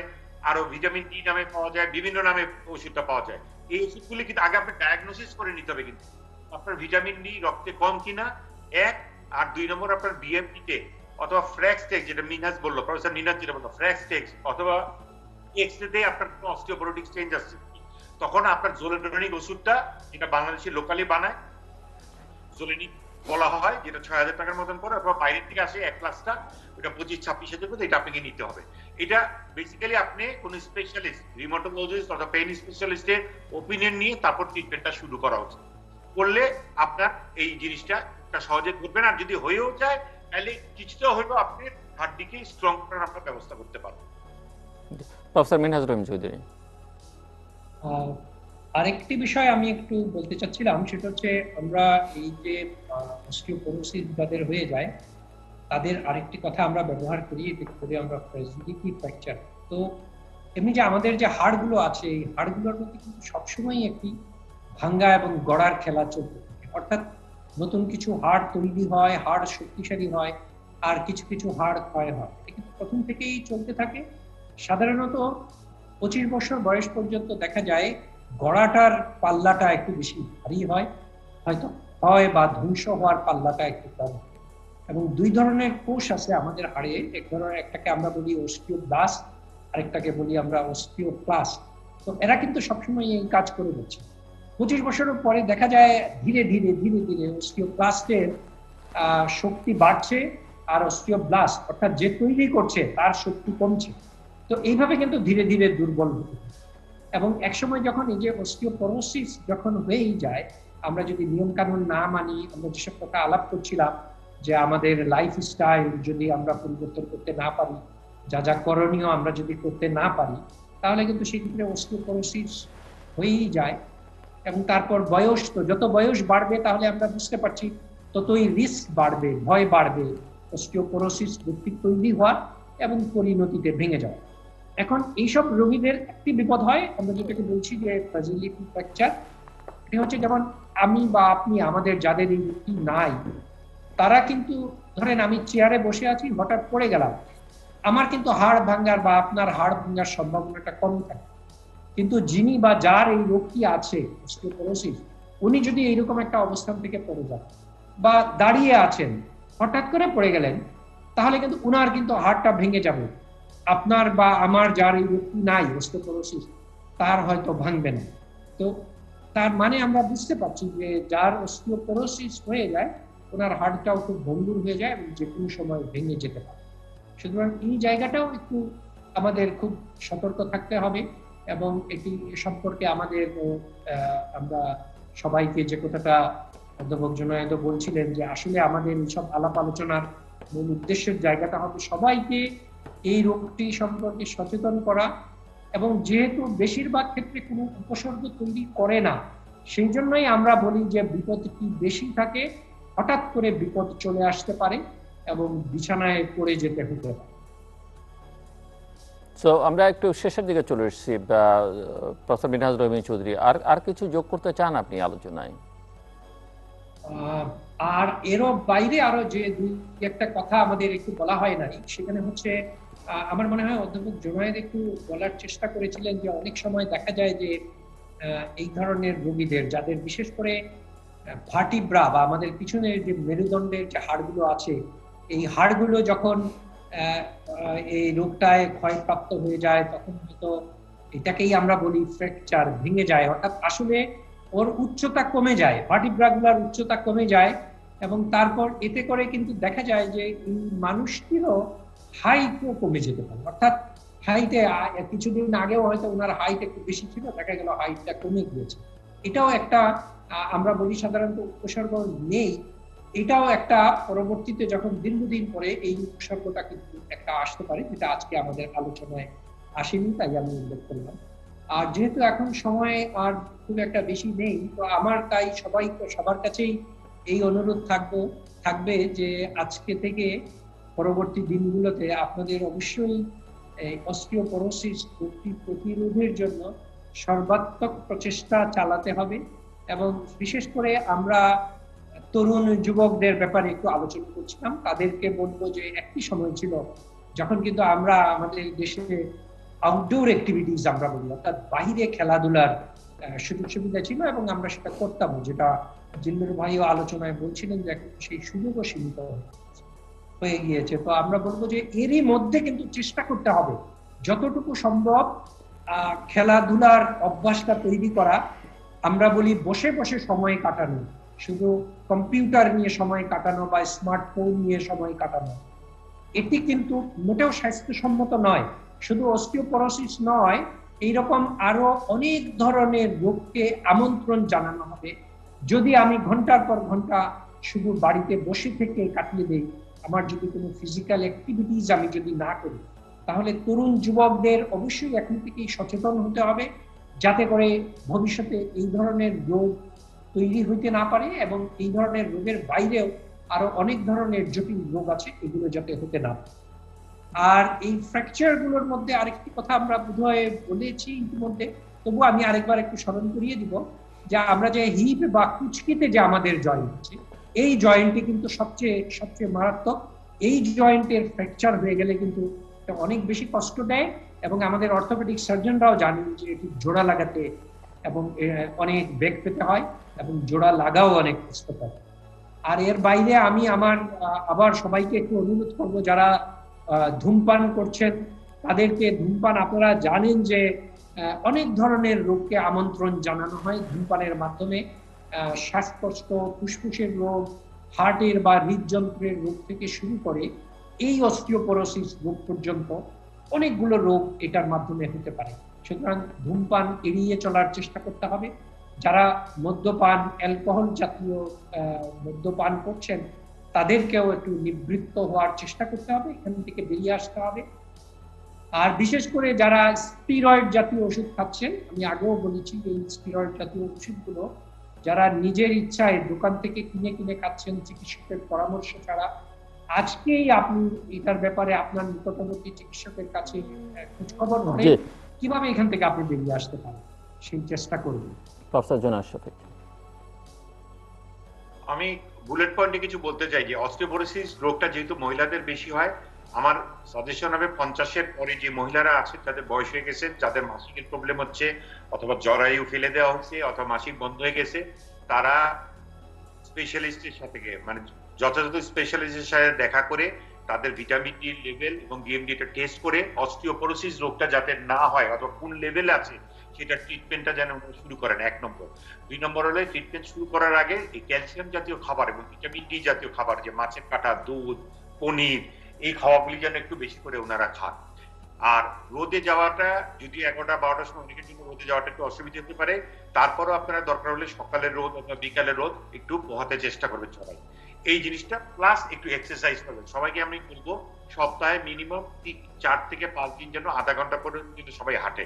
আরো ভিটামিন ডি নামে পাওয়া যায়, বিভিন্ন নামে ওষুধটা পাওয়া যায়। এই ওষুধগুলি কিন্তু আগে আপনি ডায়াগনোসিস করে নিতে হবে, কিন্তু আপনার ভিটামিন ডি রক্তে কম কিনা, 1, আর 2 নম্বর আপনার বিএমপি তে, অথবা ফ্র্যাক্স টেক্স, যেটা মিনহাজ বললো, প্রফেসর মিনহাজ যেটা বললো, ফ্র্যাক্স টেক্স অথবা এক্সরে তে আপনার অস্টিওপোরোটিক চেঞ্জ আসছে, তখন আপনার জোলেড্রেনিক ওষুধটা, যেটা বাংলাদেশে লোকালি বানায় জোলেনিক বলা হয়, যেটা 6,000 টাকার মতন পড়ে, অথবা বাইরের থেকে আসে 1 লাখটা, ওটা 25-26,000 করে, এটা আপনাকে নিতে হবে। এটা বেসিক্যালি আপনি কোন স্পেশালিস্ট, রিউমাটোলজিস্ট অথবা পেইন স্পেশালিস্টের ওপিনিয়ন নিয়ে তারপর ট্রিটমেন্টটা শুরু করা উচিত। করলে আপনার এই জিনিসটা সহজে করবেন। আর যদি হয়েও যায়, তাহলে কিছুটা হলেও আপনি হাড্ডিকে স্ট্রং করার আপনার ব্যবস্থা করতে পারবেন। প্রফেসর মিনহাজুর রহিম চৌধুরী, আরেকটি বিষয় আমি একটু বলতে চাচ্ছিলাম, সেটা হচ্ছে আমরা এই যে অস্টিওপোরোসিস যাদের হয়ে যায়, তাদের আরেকটি কথা আমরা ব্যবহার করি, এটা করে আমরা ফ্র্যাজিলিটি ফ্র্যাকচার। তো এমনি যে আমাদের যে হাড়গুলো আছে, এই হাড়গুলোর মধ্যে কিন্তু সবসময় একটি ভাঙ্গা এবং গড়ার খেলা চলতে থাকে। অর্থাৎ নতুন কিছু হাড় তৈরি হয়, হাড় শক্তিশালী হয়, আর কিছু কিছু হাড় ক্ষয় হয়। এটা কিন্তু প্রথম থেকেই চলতে থাকে। সাধারণত 25 বছর বয়স পর্যন্ত দেখা যায় গড়াটার পাল্লাটা একটু বেশি ভারী হয়, হয়তো ক্ষয় বা ধ্বংস হওয়ার পাল্লাটা একটু কম। এবং 2 ধরনের কোষ আছে আমাদের হাড়ে, এক ধরনের, একটাকে আমরা বলি অস্টিওব্লাস্ট, আরেকটাকে বলি আমরা অস্টিওক্লাস্ট। তো এরা কিন্তু সবসময় এই কাজ করে যাচ্ছে। 25 বছরের পরে দেখা যায় ধীরে ধীরে ধীরে ধীরে অস্টিওক্লাস্টের শক্তি বাড়ছে, আর অস্টিওব্লাস্ট অর্থাৎ যে তৈরি করছে তার শক্তি কমছে। তো এইভাবে কিন্তু ধীরে ধীরে দুর্বল হতে থাকে। এবং একসময় যখন এই যে অস্টিওপোরোসিস যখন হয়েই যায়, আমরা যদি নিয়ম কানুন না মানি, আমরা যেসব কথা আলাপ করছিলাম যে আমাদের লাইফস্টাইল যদি আমরা পরিবর্তন করতে না পারি, যা যা করণীয় আমরা যদি করতে না পারি, তাহলে কিন্তু সেক্ষেত্রে অস্টিওপোরোসিস হয়েই যায়। এবং তারপর বয়স, তো যত বয়স বাড়বে তাহলে আমরা বুঝতে পারছি ততই রিস্ক বাড়বে, ভয় বাড়বে অস্টিওপোরোসিস তৈরি হওয়ার এবং পরিণতিতে ভেঙে যাওয়া। এখন এইসব রোগীদের একটি বিপদ হয়, আমরা যেটাকে বলছি যে ফ্র্যাজিলিটি ফ্র্যাকচার। এটা হচ্ছে যেমন আমি বা আপনি, আমাদের যাদের এই রোগটি নাই, তারা কিন্তু ধরেন আমি চেয়ারে বসে আছি, হঠাৎ পড়ে গেলাম, আমার কিন্তু হাড় ভাঙার বা আপনার হাড় ভাঙার সম্ভাবনাটা কম থাকে। কিন্তু যিনি বা যার এই রোগটি আছে অস্টিওপোরোসিস, উনি যদি এইরকম একটা অবস্থান থেকে পড়ে যান বা দাঁড়িয়ে আছেন, হঠাৎ করে পড়ে গেলেন, তাহলে কিন্তু উনার কিন্তু হাড়টা ভেঙে যাবে। আপনার বা আমার যার এই রোগটি নাই অস্টিওপোরোসিস, তার হয়তো ভাঙবে না। তো তার মানে আমরা বুঝতে পারছি যে যার অস্টিওপোরোসিস হয়ে যায়, ওনার হাড়টাও খুব ভঙ্গুর হয়ে যায় এবং যে কোনো সময় ভেঙে যেতে পারে। সুতরাং এই জায়গাটাও একটু আমাদের খুব সতর্ক থাকতে হবে। এবং এটি সম্পর্কে আমাদের আমরা সবাইকে যে কথাটা অধ্যাপক জুনায়েদ বলছিলেন, যে আসলে আমাদের এইসব আলাপ আলোচনার মূল উদ্দেশ্যের জায়গাটা হবে সবাইকে এই রোগটি সম্পর্কে সচেতন করা। এবং যেহেতু বেশিরভাগ ক্ষেত্রে কোনো উপসর্গ তৈরি করে না, সেই জন্যই আমরা বলি যে বিপদটি বেশি থাকে, হঠাৎ করে বিপদ চলে আসতে পারে এবং বিছানায় পড়ে যেতে হতে পারে। তো আমরা একটু শেষের দিকে চলে এসেছি, প্রফেসর মিনহাজ রহিম চৌধুরী, আর কিছু যোগ করতে চান আপনি আলোচনায়? আর এরও বাইরে আরো যে দুই একটা কথা আমাদের একটু বলা হয় নাই, সেখানে হচ্ছে আমার মনে হয় অধ্যাপক জুনায়েদ একটু বলার চেষ্টা করেছিলেন যে অনেক সময় দেখা যায় যে এই ধরনের রোগীদের, যাদের বিশেষ করে ভার্টিব্রা বা আমাদের পিছনের যে মেরুদণ্ডের যে হাড়গুলো আছে, এই হাড়গুলো যখন এই রোগটায় ক্ষয়প্রাপ্ত হয়ে যায়, তখন হয়তো এটাকেই আমরা বলি ফ্র্যাকচার, ভেঙে যায়। অর্থাৎ আসলে ওর উচ্চতা কমে যায়, ভার্টিব্রাগুলার উচ্চতা কমে যায়, এবং তারপর এতে করে কিন্তু দেখা যায় যে এই মানুষটিরও হাইটও কমে যেতে পারে। অর্থাৎ হাইটে কিছুদিন আগেও হয়তো ওনার হাইট একটু বেশি ছিল, দেখা গেল হাইটটা কমে গিয়েছে। এটাও একটা আমরা বলি সাধারণত উপসর্গ নেই, এটাও একটা পরবর্তীতে যখন দীর্ঘদিন পরে এই উপসর্গটা কিন্তু একটা আসতে পারে, যেটা আজকে আমাদের আলোচনায় আসেনি, তাই আমি উল্লেখ করলাম। আর যেহেতু এখন সময় আর খুব একটা বেশি নেই, তো আমার তাই সবার কাছেই এই অনুরোধ থাকবে যে আজকে থেকে পরবর্তী দিনগুলোতে আপনাদের অবশ্যই অস্টিওপোরোসিস রোগটি প্রতিরোধের জন্য সর্বাত্মক প্রচেষ্টা চালাতে হবে। এবং বিশেষ করে আমরা তরুণ যুবকদের ব্যাপারে একটু আলোচনা করছিলাম, তাদেরকে বলবো যে একটি সময় ছিল যখন কিন্তু আমরা আমাদের দেশে আউটডোর অ্যাক্টিভিটিস আমরা বলি, অর্থাৎ বাইরে খেলাধুলার সুযোগ সুবিধা ছিল এবং আমরা সেটা করতাম, যেটা জিল্লুর ভাইও আলোচনায় বলছিলেন যে এখন সেই সুযোগও সীমিত হয়ে গিয়েছে। তো আমরা বলবো যে এরই মধ্যে কিন্তু চেষ্টা করতে হবে যতটুকু সম্ভব খেলাধুলার অভ্যাসটা তৈরি করা। আমরা বলি বসে বসে সময় কাটানো, শুধু কম্পিউটার নিয়ে সময় কাটানো বা স্মার্টফোন নিয়ে সময় কাটানো, এটি কিন্তু মোটেও স্বাস্থ্যসম্মত নয়। শুধু অস্টিওপোরোসিস নয়, এইরকম আরো অনেক ধরনের রোগকে আমন্ত্রণ জানানো হবে যদি আমি ঘন্টার পর ঘন্টা শুধু বাড়িতে বসে থেকে কাটিয়ে দেই। আমার যদি কোনো ফিজিক্যাল অ্যাক্টিভিটিস আমি যদি না করি, তাহলে তরুণ যুবকদের অবশ্যই এখন থেকেই সচেতন হতে হবে, যাতে করে ভবিষ্যতে এই ধরনের রোগ তৈরি হইতে না পারে এবং এই ধরনের রোগের বাইরেও আরো অনেক ধরনের জটিল রোগ আছে, এগুলো যাতে হতে না পারে। আর এই ফ্র্যাকচার গুলোর মধ্যে আরেকটি কথা আমরা বোধহয় বলেছি ইতিমধ্যে, তবু আমি আরেকবার একটু স্মরণ করিয়ে দিব যে আমরা যে হিপ বা কুচকিতে যে আমাদের জয়েন্ট আছে, এই জয়েন্টে কিন্তু সবচেয়ে মারাত্মক। এই জয়েন্টের ফ্র্যাকচার হয়ে গেলে কিন্তু অনেক বেশি কষ্ট দেয় এবং আমাদের অর্থোপেডিক সার্জনরাও জানেন যে এটি জোড়া লাগাতে এবং অনেক বেগ পেতে হয় এবং জোড়া লাগাও অনেক কষ্টকর। আর এর বাইরে আমি আবার সবাইকে একটু অনুরোধ করবো, যারা ধূমপান করছেন তাদেরকে ধূমপান, আপনারা জানেন যে অনেক ধরনের রোগকে আমন্ত্রণ জানানো হয় ধূমপানের মাধ্যমে। শ্বাসকষ্ট, ফুসফুসের রোগ, হার্টের বা হৃদযন্ত্রের রোগ থেকে শুরু করে এই অস্টিওপোরোসিস রোগ পর্যন্ত অনেকগুলো রোগ এটার মাধ্যমে হতে পারে। সুতরাং ধূমপান এড়িয়ে চলার চেষ্টা করতে হবে। যারা মদ্যপান, অ্যালকোহল জাতীয় মদ্যপান করছেন তাদেরকেও একটু নিবৃত্ত হওয়ার চেষ্টা করতে হবে, এখান থেকে বেরিয়ে আসতে হবে। আর বিশেষ করে যারা স্টেরয়েড জাতীয় ওষুধ খাচ্ছেন, আমি আগেও বলেছি এই স্টেরয়েড জাতীয় ওষুধগুলো যারা নিজের ইচ্ছায় দোকান থেকে কিনে কিনে খাচ্ছেন চিকিৎসকের পরামর্শ ছাড়া, আজকেই আপনি এটার ব্যাপারে আপনার নিকটবর্তী চিকিৎসকের কাছে খোঁজ খবর করে কিভাবে এখান থেকে আপনি বেরিয়ে আসতে পারেন সেই চেষ্টা করবেন। প্রফেসর জোনায়েদ শফিক, আমি বুলেট পয়েন্টে কিছু বলতে চাই যে অস্টিওপোরোসিস রোগটা যেহেতু মহিলাদের বেশি হয়, আমার সাজেশন হবে 50-এর পরে যে মহিলারা আছে যাদের বয়স হয়ে গেছে, যাদের মাসিকের প্রবলেম হচ্ছে অথবা জরায়ু ফেলে দেওয়া হচ্ছে অথবা মাসিক বন্ধ হয়ে গেছে, তারা স্পেশালিস্টের সাথে গিয়ে মানে যথাযথ স্পেশালিস্টের সাথে দেখা করে তাদের ভিটামিন ডি লেভেল এবং ডিএমডিটা টেস্ট করে অস্টিওপোরোসিস রোগটা যাতে না হয় অথবা কোন লেভেলে আছে সেটা ট্রিটমেন্টটা যেন শুরু করেন, 1 নম্বর। 2 নম্বর হলে ট্রিটমেন্ট শুরু করার আগে এই ক্যালসিয়াম জাতীয় খাবার এবং ভিটামিন ডি জাতীয় খাবার, যে মাছের কাটা, দুধ, পনির, এই খাওয়াগুলি যেন একটু বেশি করে ওনারা খান। আর রোদে যাওয়াটা যদি 11টা-12টার সময় অনেকের জন্য রোদে যাওয়াটা একটু অসুবিধা হতে পারে, তারপরও আপনারা দরকার হলে সকালের রোদ অথবা বিকালের রোদ একটু পোহাতে চেষ্টা করবেন সবাই এই জিনিসটা, প্লাস একটু এক্সারসাইজ করবেন। সবাইকে আমি বলবো সপ্তাহে মিনিমাম 4 থেকে 5 দিন যেন আধা ঘন্টা পর্যন্ত সবাই হাঁটে,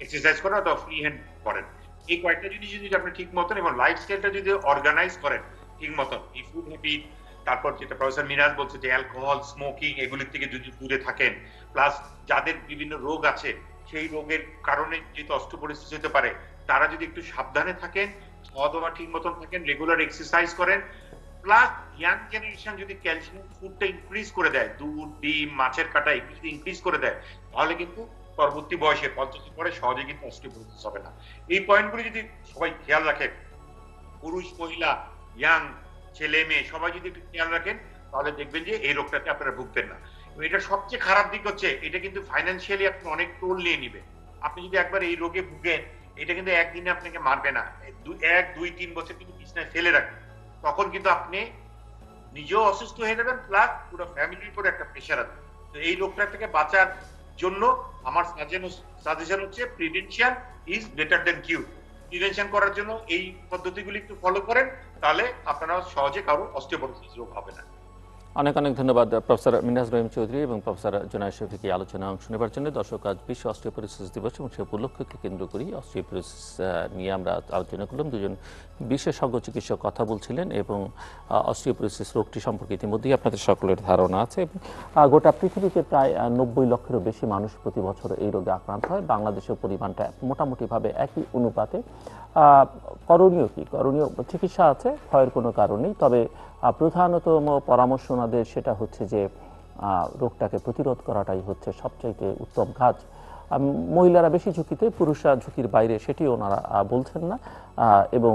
এক্সারসাইজ করেন অথবা ফ্রি হ্যান্ড করেন। এই কয়েকটা জিনিস যদি আপনি ঠিক মতন এবং লাইফস্টাইলটা যদি অর্গানাইজ করেন ঠিক মতন, এই ফুড হ্যাবিট, তারপর যেটা প্রফেসর মিনাজ বলছে যে অ্যালকোহল, স্মোকিং, এগুলির থেকে যদি দূরে থাকেন, প্লাস যাদের বিভিন্ন রোগ আছে সেই রোগের কারণে যেহেতু অস্টিওপোরোসিস হতে পারে, তারা যদি একটু সাবধানে থাকেন, খাওয়া দাওয়া ঠিক মতন থাকেন, রেগুলার এক্সারসাইজ করেন, প্লাস ইয়াং জেনারেশন যদি ক্যালসিয়াম ফুডটা ইনক্রিজ করে দেয়, দুধ, ডিম, মাছের কাটা এগুলো যদি ইনক্রিজ করে দেয়, তাহলে কিন্তু পরবর্তী বয়সে 50 পরে সহজে কিন্তু অস্টিওপোরোসিস হবে না। এই পয়েন্টগুলি যদি সবাই খেয়াল রাখেন, পুরুষ, মহিলা, ইয়াং, ছেলে, মেয়ে সবাই যদি একটু খেয়াল রাখেন, তাহলে দেখবেন যে এই রোগটাতে আপনারা ভুগবেন না। এটা সবচেয়ে খারাপ দিক হচ্ছে এটা কিন্তু ফাইন্যান্সিয়ালি আপনি অনেক টোল নিয়ে নিবে। আপনি যদি একবার এই রোগে ভুগেন, এটা কিন্তু একদিনে আপনাকে মারবে না, 1, 2, 3 বছর কিন্তু বিছনায় ফেলে রাখবে, তখন কিন্তু আপনি নিজেও অসুস্থ হয়ে যাবেন, প্লাস পুরো ফ্যামিলির উপর একটা প্রেশার আছে। তো এই রোগটা থেকে বাঁচার জন্য আমার সাজেশন হচ্ছে prevention is better than cure. Prevention করার জন্য এই পদ্ধতিগুলি একটু ফলো করেন, তাহলে আপনারা সহজে কারো অস্টিওপোরোসিস রোগ হবে না। অনেক অনেক ধন্যবাদ প্রফেসর মিনহাজ রহিম চৌধুরী এবং প্রফেসর জোনায়েদ শফিক এই আলোচনায় অংশ নেবার জন্য। দর্শক, আজ বিশ্ব অস্টিওপোরোসিস দিবস এবং সে উপলক্ষকে কেন্দ্র করি অস্টিওপোরোসিস নিয়ে আমরা আলোচনা করলাম। দুজন বিশেষজ্ঞ চিকিৎসক কথা বলছিলেন এবং অস্টিওপোরোসিস রোগটি সম্পর্কে ইতিমধ্যেই আপনাদের সকলের ধারণা আছে। গোটা পৃথিবীতে প্রায় 90 লক্ষেরও বেশি মানুষ প্রতি বছর এই রোগে আক্রান্ত হয়। বাংলাদেশের পরিমাণটা মোটামুটিভাবে একই অনুপাতে। করণীয় কি? করণীয় চিকিৎসা আছে, ভয়ের কোনো কারণ নেই। তবে প্রধানতম পরামর্শ ওনাদের সেটা হচ্ছে যে রোগটাকে প্রতিরোধ করাটাই হচ্ছে সবচাইতে উত্তম কাজ। মহিলারা বেশি ঝুঁকিতে, পুরুষরা ঝুঁকির বাইরে, সেটি ওনারা বলছেন না। এবং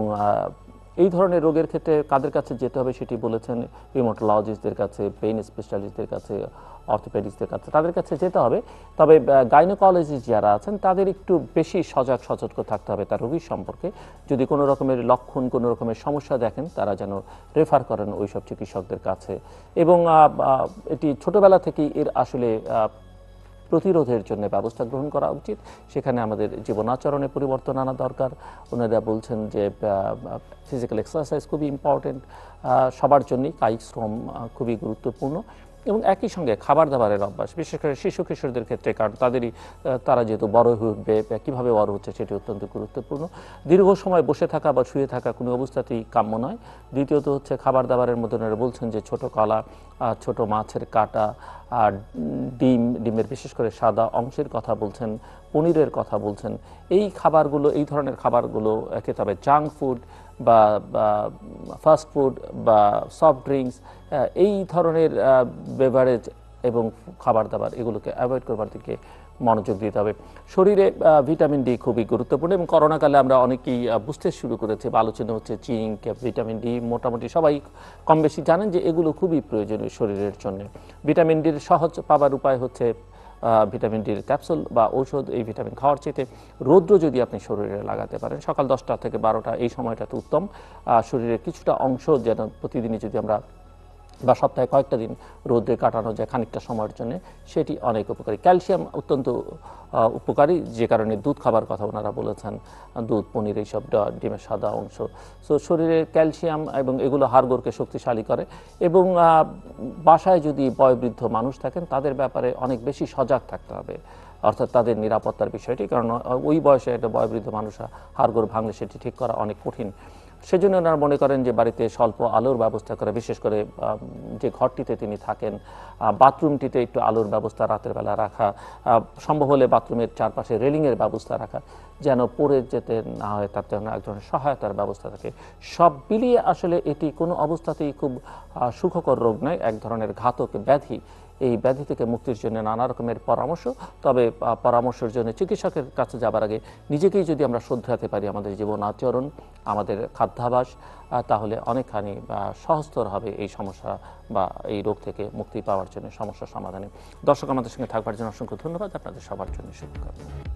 এই ধরনের রোগের ক্ষেত্রে কাদের কাছে যেতে হবে সেটি বলেছেন, রিউমাটোলজিস্টদের কাছে, পেইন স্পেশালিস্টদের কাছে, অর্থোপেডিক্সদের কাছে, তাদের কাছে যেতে হবে। তবে গাইনোকোলজিস্ট যারা আছেন তাদের একটু বেশি সতর্ক থাকতে হবে তার রোগীর সম্পর্কে। যদি কোনো রকমের লক্ষণ, কোনো রকমের সমস্যা দেখেন, তারা যেন রেফার করেন ওইসব চিকিৎসকদের কাছে। এবং এটি ছোটবেলা থেকেই এর আসলে প্রতিরোধের জন্য ব্যবস্থা গ্রহণ করা উচিত। সেখানে আমাদের জীবনাচরণে পরিবর্তন আনা দরকার। ওনারা বলছেন যে ফিজিক্যাল এক্সারসাইজ খুবই ইম্পর্টেন্ট, সবার জন্যই কায়িক শ্রম খুবই গুরুত্বপূর্ণ। এবং একই সঙ্গে খাবার দাবারের অভ্যাস, বিশেষ করে শিশু কিশোরদের ক্ষেত্রে, কারণ তারা যেহেতু বড় হয়ে উঠবে, কীভাবে বড় হচ্ছে সেটি অত্যন্ত গুরুত্বপূর্ণ। দীর্ঘ সময় বসে থাকা বা শুয়ে থাকা কোনো অবস্থাতেই কাম্য নয়। দ্বিতীয়ত হচ্ছে খাবার দাবারের মধ্যে ওনারা বলছেন যে ছোট কলা, ছোট মাছের কাটা, আর ডিমের বিশেষ করে সাদা অংশের কথা বলছেন, পনিরের কথা বলছেন। এই খাবারগুলো, এই ধরনের খাবারগুলো খেতে হবে। জাঙ্ক ফুড বা ফাস্ট ফুড বা সফট ড্রিঙ্কস, এই ধরনের বেভারেজ এবং খাবার দাবার এগুলোকে অ্যাভয়েড করবার দিকে মনোযোগ দিতে হবে। শরীরে ভিটামিন ডি খুবই গুরুত্বপূর্ণ এবং করোনাকালে আমরা অনেকেই বুঝতে শুরু করেছি বা আলোচনা হচ্ছে জিঙ্ক, ভিটামিন ডি, মোটামুটি সবাই কম বেশি জানেন যে এগুলো খুবই প্রয়োজনীয় শরীরের জন্য। ভিটামিন ডির সহজ পাবার উপায় হচ্ছে ভিটামিন ডির ক্যাপসুল বা ঔষধ, এই ভিটামিন খাওয়ার চেয়ে রৌদ্র যদি আপনি শরীরে লাগাতে পারেন সকাল 10টা থেকে 12টা, এই সময়টাতে উত্তম। শরীরের কিছুটা অংশ যেন প্রতিদিনই যদি আমরা বা সপ্তাহে কয়েকটা দিন রোদে কাটানো যায় খানিকটা সময়ের জন্য, সেটি অনেক উপকারী। ক্যালসিয়াম অত্যন্ত উপকারী, যে কারণে দুধ খাবার কথা ওনারা বলেছেন, দুধ, পনির, এইসব, ডিমের সাদা অংশ। সো শরীরে ক্যালসিয়াম এবং এগুলো হাড়গোড়কে শক্তিশালী করে। এবং বাসায় যদি বয়োবৃদ্ধ মানুষ থাকেন তাদের ব্যাপারে অনেক বেশি সজাগ থাকতে হবে, অর্থাৎ তাদের নিরাপত্তার বিষয়টি, কারণ ওই বয়সে একটা বয়োবৃদ্ধ মানুষরা হাড়গোড় ভাঙলে সেটি ঠিক করা অনেক কঠিন। সেজন্য ওনারা মনে করেন যে বাড়িতে স্বল্প আলোর ব্যবস্থা করে, বিশেষ করে যে ঘরটিতে তিনি থাকেন বাথরুমটিতে একটু আলোর ব্যবস্থা রাতের বেলা রাখা, সম্ভব হলে বাথরুমের চারপাশে রেলিংয়ের ব্যবস্থা রাখা, যেন পড়ে যেতে না হয়, তার জন্য এক ধরনের সহায়তার ব্যবস্থা থাকে। সব মিলিয়ে আসলে এটি কোনো অবস্থাতেই খুব সুখকর রোগ নয়, এক ধরনের ঘাতক ব্যাধি। এই ব্যাধি থেকে মুক্তির জন্য নানা রকমের পরামর্শ, তবে পরামর্শের জন্য চিকিৎসকের কাছে যাবার আগে নিজেকেই যদি আমরা শুধরাতে পারি আমাদের জীবন আচরণ, আমাদের খাদ্যাভ্যাস, তাহলে অনেকখানি সহজতর হবে এই সমস্যা বা এই রোগ থেকে মুক্তি পাওয়ার জন্য, সমস্যার সমাধানে। দর্শক, আমাদের সঙ্গে থাকবার জন্য অসংখ্য ধন্যবাদ। আপনাদের সবার জন্য শুভকামনা।